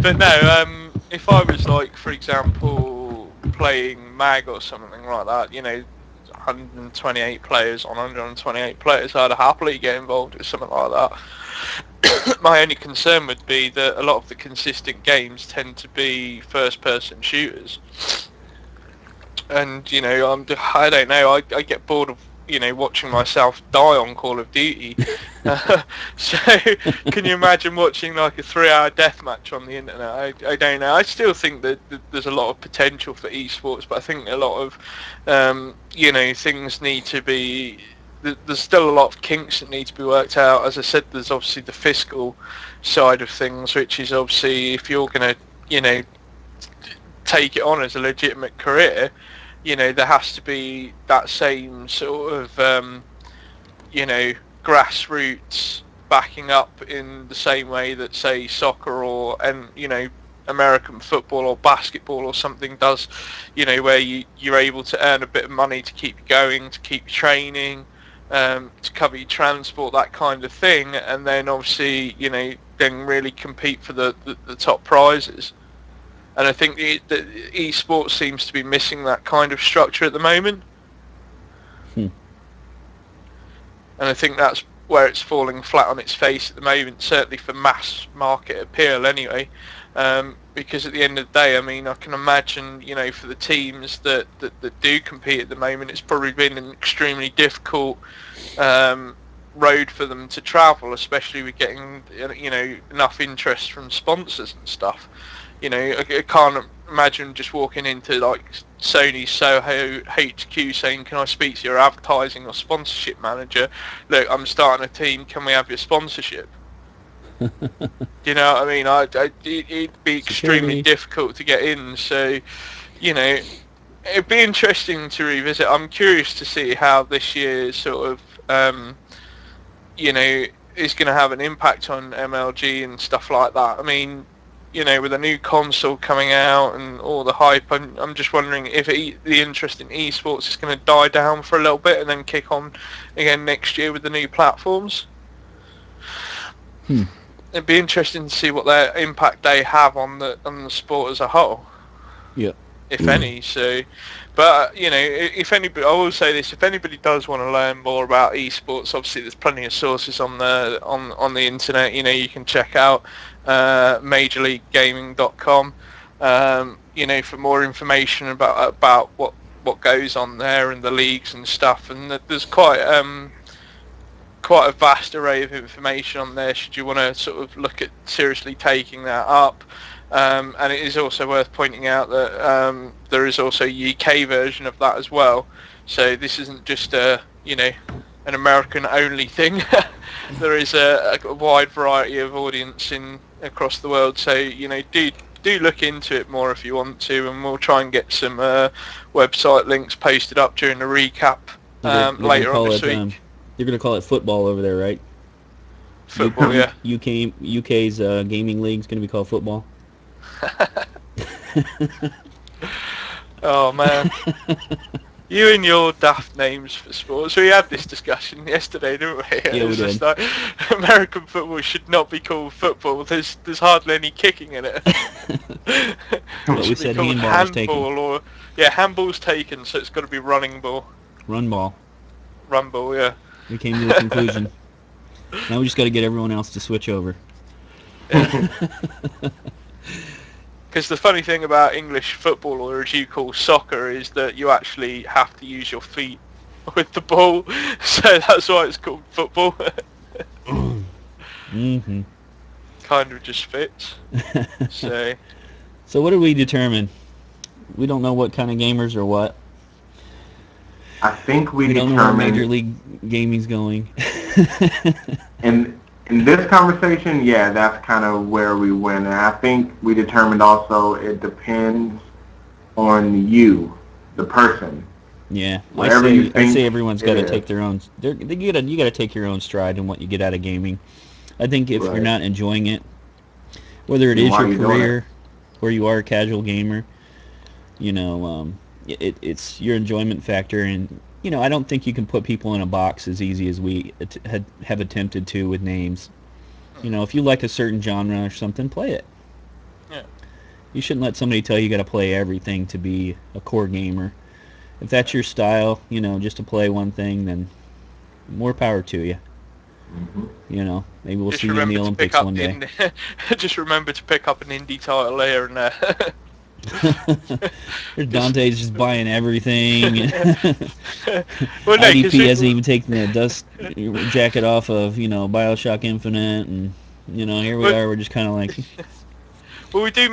But no, if I was like, for example, playing MAG or something like that, you know, 128 players on 128 players, I'd happily get involved with something like that. My only concern would be that a lot of the consistent games tend to be first-person shooters. And, you know, I don't know, I get bored of, you know, watching myself die on Call of Duty. So, can you imagine watching like a 3-hour deathmatch on the internet? I don't know. I still think that there's a lot of potential for esports, but I think a lot of, you know, things need to be... There's still a lot of kinks that need to be worked out. As I said, there's obviously the fiscal side of things, which is obviously if you're going to, you know, take it on as a legitimate career, you know, there has to be that same sort of, you know, grassroots backing up in the same way that, say, soccer or, you know, American football or basketball or something does, you know, where you're able to earn a bit of money to keep you going, to keep you training, to cover your transport, that kind of thing, and then obviously, you know, then really compete for the top prizes. And I think the esports seems to be missing that kind of structure at the moment. And I think that's where it's falling flat on its face at the moment, certainly for mass market appeal anyway. Because at the end of the day, I mean, I can imagine, you know, for the teams that do compete at the moment, it's probably been an extremely difficult road for them to travel, especially with getting, you know, enough interest from sponsors and stuff. You know, I can't imagine just walking into like Sony's Soho HQ saying, "Can I speak to your advertising or sponsorship manager? Look, I'm starting a team. Can we have your sponsorship?" Do you know what I mean? It'd be extremely Security. difficult to get in. So, you know, it'd be interesting to revisit. I'm curious to see how this year sort of, you know, is going to have an impact on MLG and stuff like that. I mean, you know, with a new console coming out and all the hype, I'm just wondering if the interest in esports is going to die down for a little bit and then kick on again next year with the new platforms. It'd be interesting to see what their impact they have on the sport as a whole. Yeah. If any. So, but you know, if anybody, I will say this: if anybody does want to learn more about esports, obviously there's plenty of sources on the internet. You know, you can check out MajorLeagueGaming.com. You know, for more information about what goes on there and the leagues and stuff. And there's quite a vast array of information on there. Should you want to sort of look at seriously taking that up. And it is also worth pointing out that there is also a UK version of that as well. So this isn't just an American only thing. There is a wide variety of audience across the world. So you know, do look into it more if you want to, and we'll try and get some website links posted up during the recap later on this week. You're gonna call it football over there, right? Football, yeah. UK's gaming league's gonna be called football. Oh man, you and your daft names for sports. We had this discussion yesterday, didn't we? Yeah, we did. Just like, American football should not be called football. There's hardly any kicking in it. But we said handball was taken. Or handball's taken, so it's got to be running ball. Run ball. Run ball, yeah. We came to the conclusion. Now we just got to get everyone else to switch over. Because the funny thing about English football, or as you call soccer, is that you actually have to use your feet with the ball, so that's why it's called football. Mm-hmm. Kind of just fits. So what did we determine? We don't know what kind of gamers or what. I think we don't determined... know where Major League Gaming's going. In this conversation, yeah, that's kind of where we went. And I think we determined also it depends on you, the person. Yeah, Whatever I say everyone's got to take their own. You got to take your own stride in what you get out of gaming. I think if you're not enjoying it, whether it is your career or you are a casual gamer, you know, it's your enjoyment factor. And you know, I don't think you can put people in a box as easy as we have attempted to with names. You know, if you like a certain genre or something, play it. Yeah. You shouldn't let somebody tell you got to play everything to be a core gamer. If that's your style, you know, just to play one thing, then more power to you. Mm-hmm. You know, maybe we'll see you in the Olympics one day. Just remember to pick up an indie title here and there. There's Dante's just buying everything. Well, no, IDP hasn't even taken the dust jacket off of, you know, BioShock Infinite, and you know, here we are. We're just kind of like. Well, we do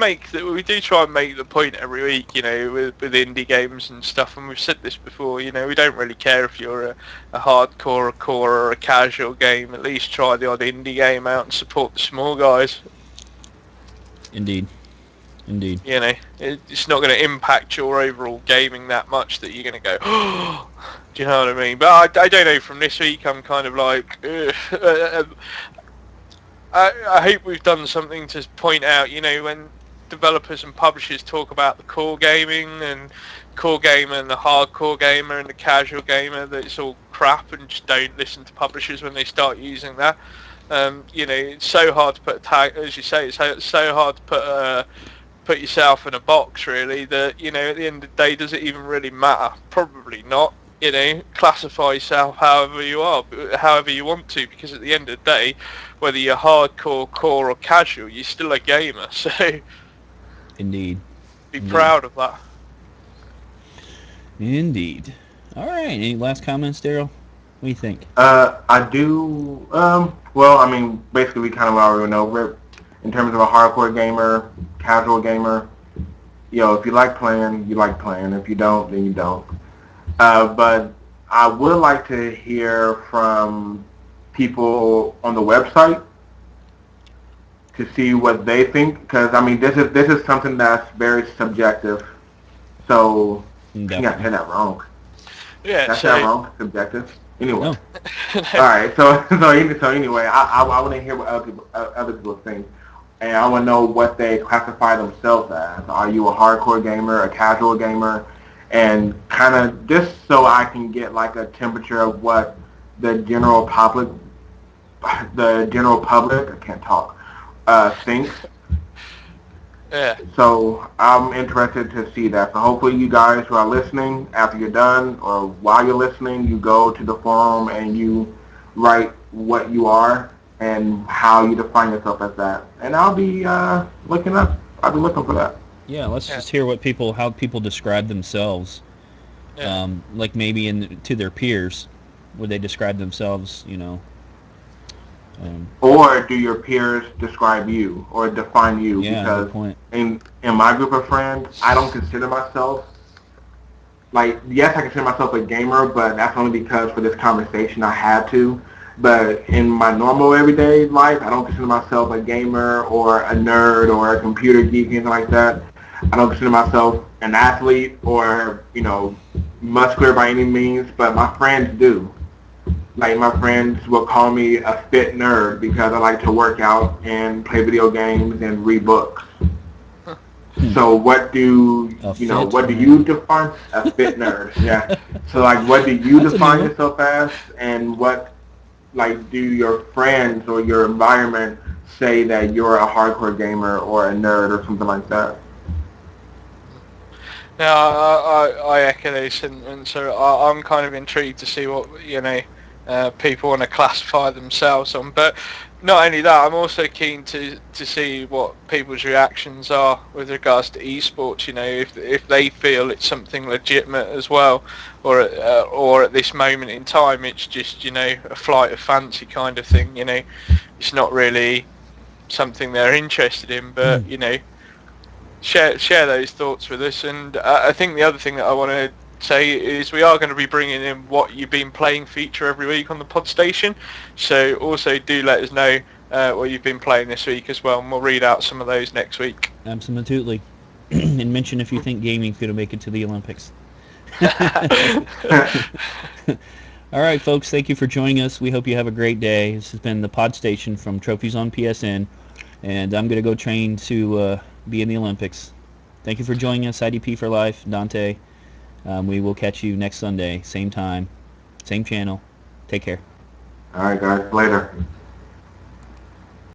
try and make the point every week, you know, with indie games and stuff, and we've said this before, you know, we don't really care if you're a hardcore, a core, or a casual game. At least try the odd indie game out and support the small guys. Indeed. You know, it's not going to impact your overall gaming that much that you're going to go, oh, do you know what I mean? But I don't know, from this week I'm kind of like, I hope we've done something to point out, you know, when developers and publishers talk about the core gaming and core gamer and the hardcore gamer and the casual gamer, that it's all crap, and just don't listen to publishers when they start using that. You know, it's so hard to put a tag, as you say, it's so hard to put yourself in a box, really, that, you know, at the end of the day, does it even really matter? Probably not. You know, classify yourself however you are, however you want to, because at the end of the day, whether you're hardcore, core, or casual, you're still a gamer. So, Indeed. Be proud of that. Indeed. All right. Any last comments, Daryl? What do you think? I do. Well, I mean, basically, we kind of already went over it. in terms of a hardcore gamer, casual gamer, if you like playing, you like playing. If you don't, then you don't. But I would like to hear from people on the website to see what they think, because I mean this is something that's very subjective. So Definitely. I said that wrong. Yeah. That's that wrong. Subjective. Anyway. No. All right. So anyway, I want to hear what other people think, and I want to know what they classify themselves as. Are you a hardcore gamer, a casual gamer, and kind of just so I can get like a temperature of what the general public, I can't talk, thinks. Yeah. So I'm interested to see that. So hopefully you guys who are listening, after you're done or while you're listening, you go to the forum and you write what you are and how you define yourself as that. And I'll be I'll be looking for that. Yeah, let's just hear how people describe themselves. Yeah. Like maybe to their peers, would they describe themselves, Or do your peers describe you or define you? Yeah, Because good point. in my group of friends, I don't consider myself, like, yes, I consider myself a gamer, but that's only because for this conversation I had to. But in my normal everyday life, I don't consider myself a gamer or a nerd or a computer geek, anything like that. I don't consider myself an athlete or, muscular by any means, but my friends do. Like, my friends will call me a fit nerd because I like to work out and play video games and read books. So what do you define a fit nerd? Yeah. So like, what do you define yourself as, and what do your friends or your environment say that you're a hardcore gamer or a nerd or something like that? Now, I echo those sentiments. So I'm kind of intrigued to see what people want to classify themselves on. But not only that, I'm also keen to see what people's reactions are with regards to esports. If they feel it's something legitimate as well, or at this moment in time it's just a flight of fancy kind of thing. It's not really something they're interested in, but share those thoughts with us. And I think the other thing that I want to say is we are going to be bringing in what you've been playing feature every week on the PodStation. So also do let us know what you've been playing this week as well, and we'll read out some of those next week. Absolutely. And mention if you think gaming's going to make it to the Olympics. All right, folks, thank you for joining us. We hope you have a great day. This has been the PodStation from Trophies on PSN, and I'm going to go train to be in the Olympics. Thank you for joining us, IDP for Life, Dante. We will catch you next Sunday, same time, same channel. Take care. All right, guys. Later.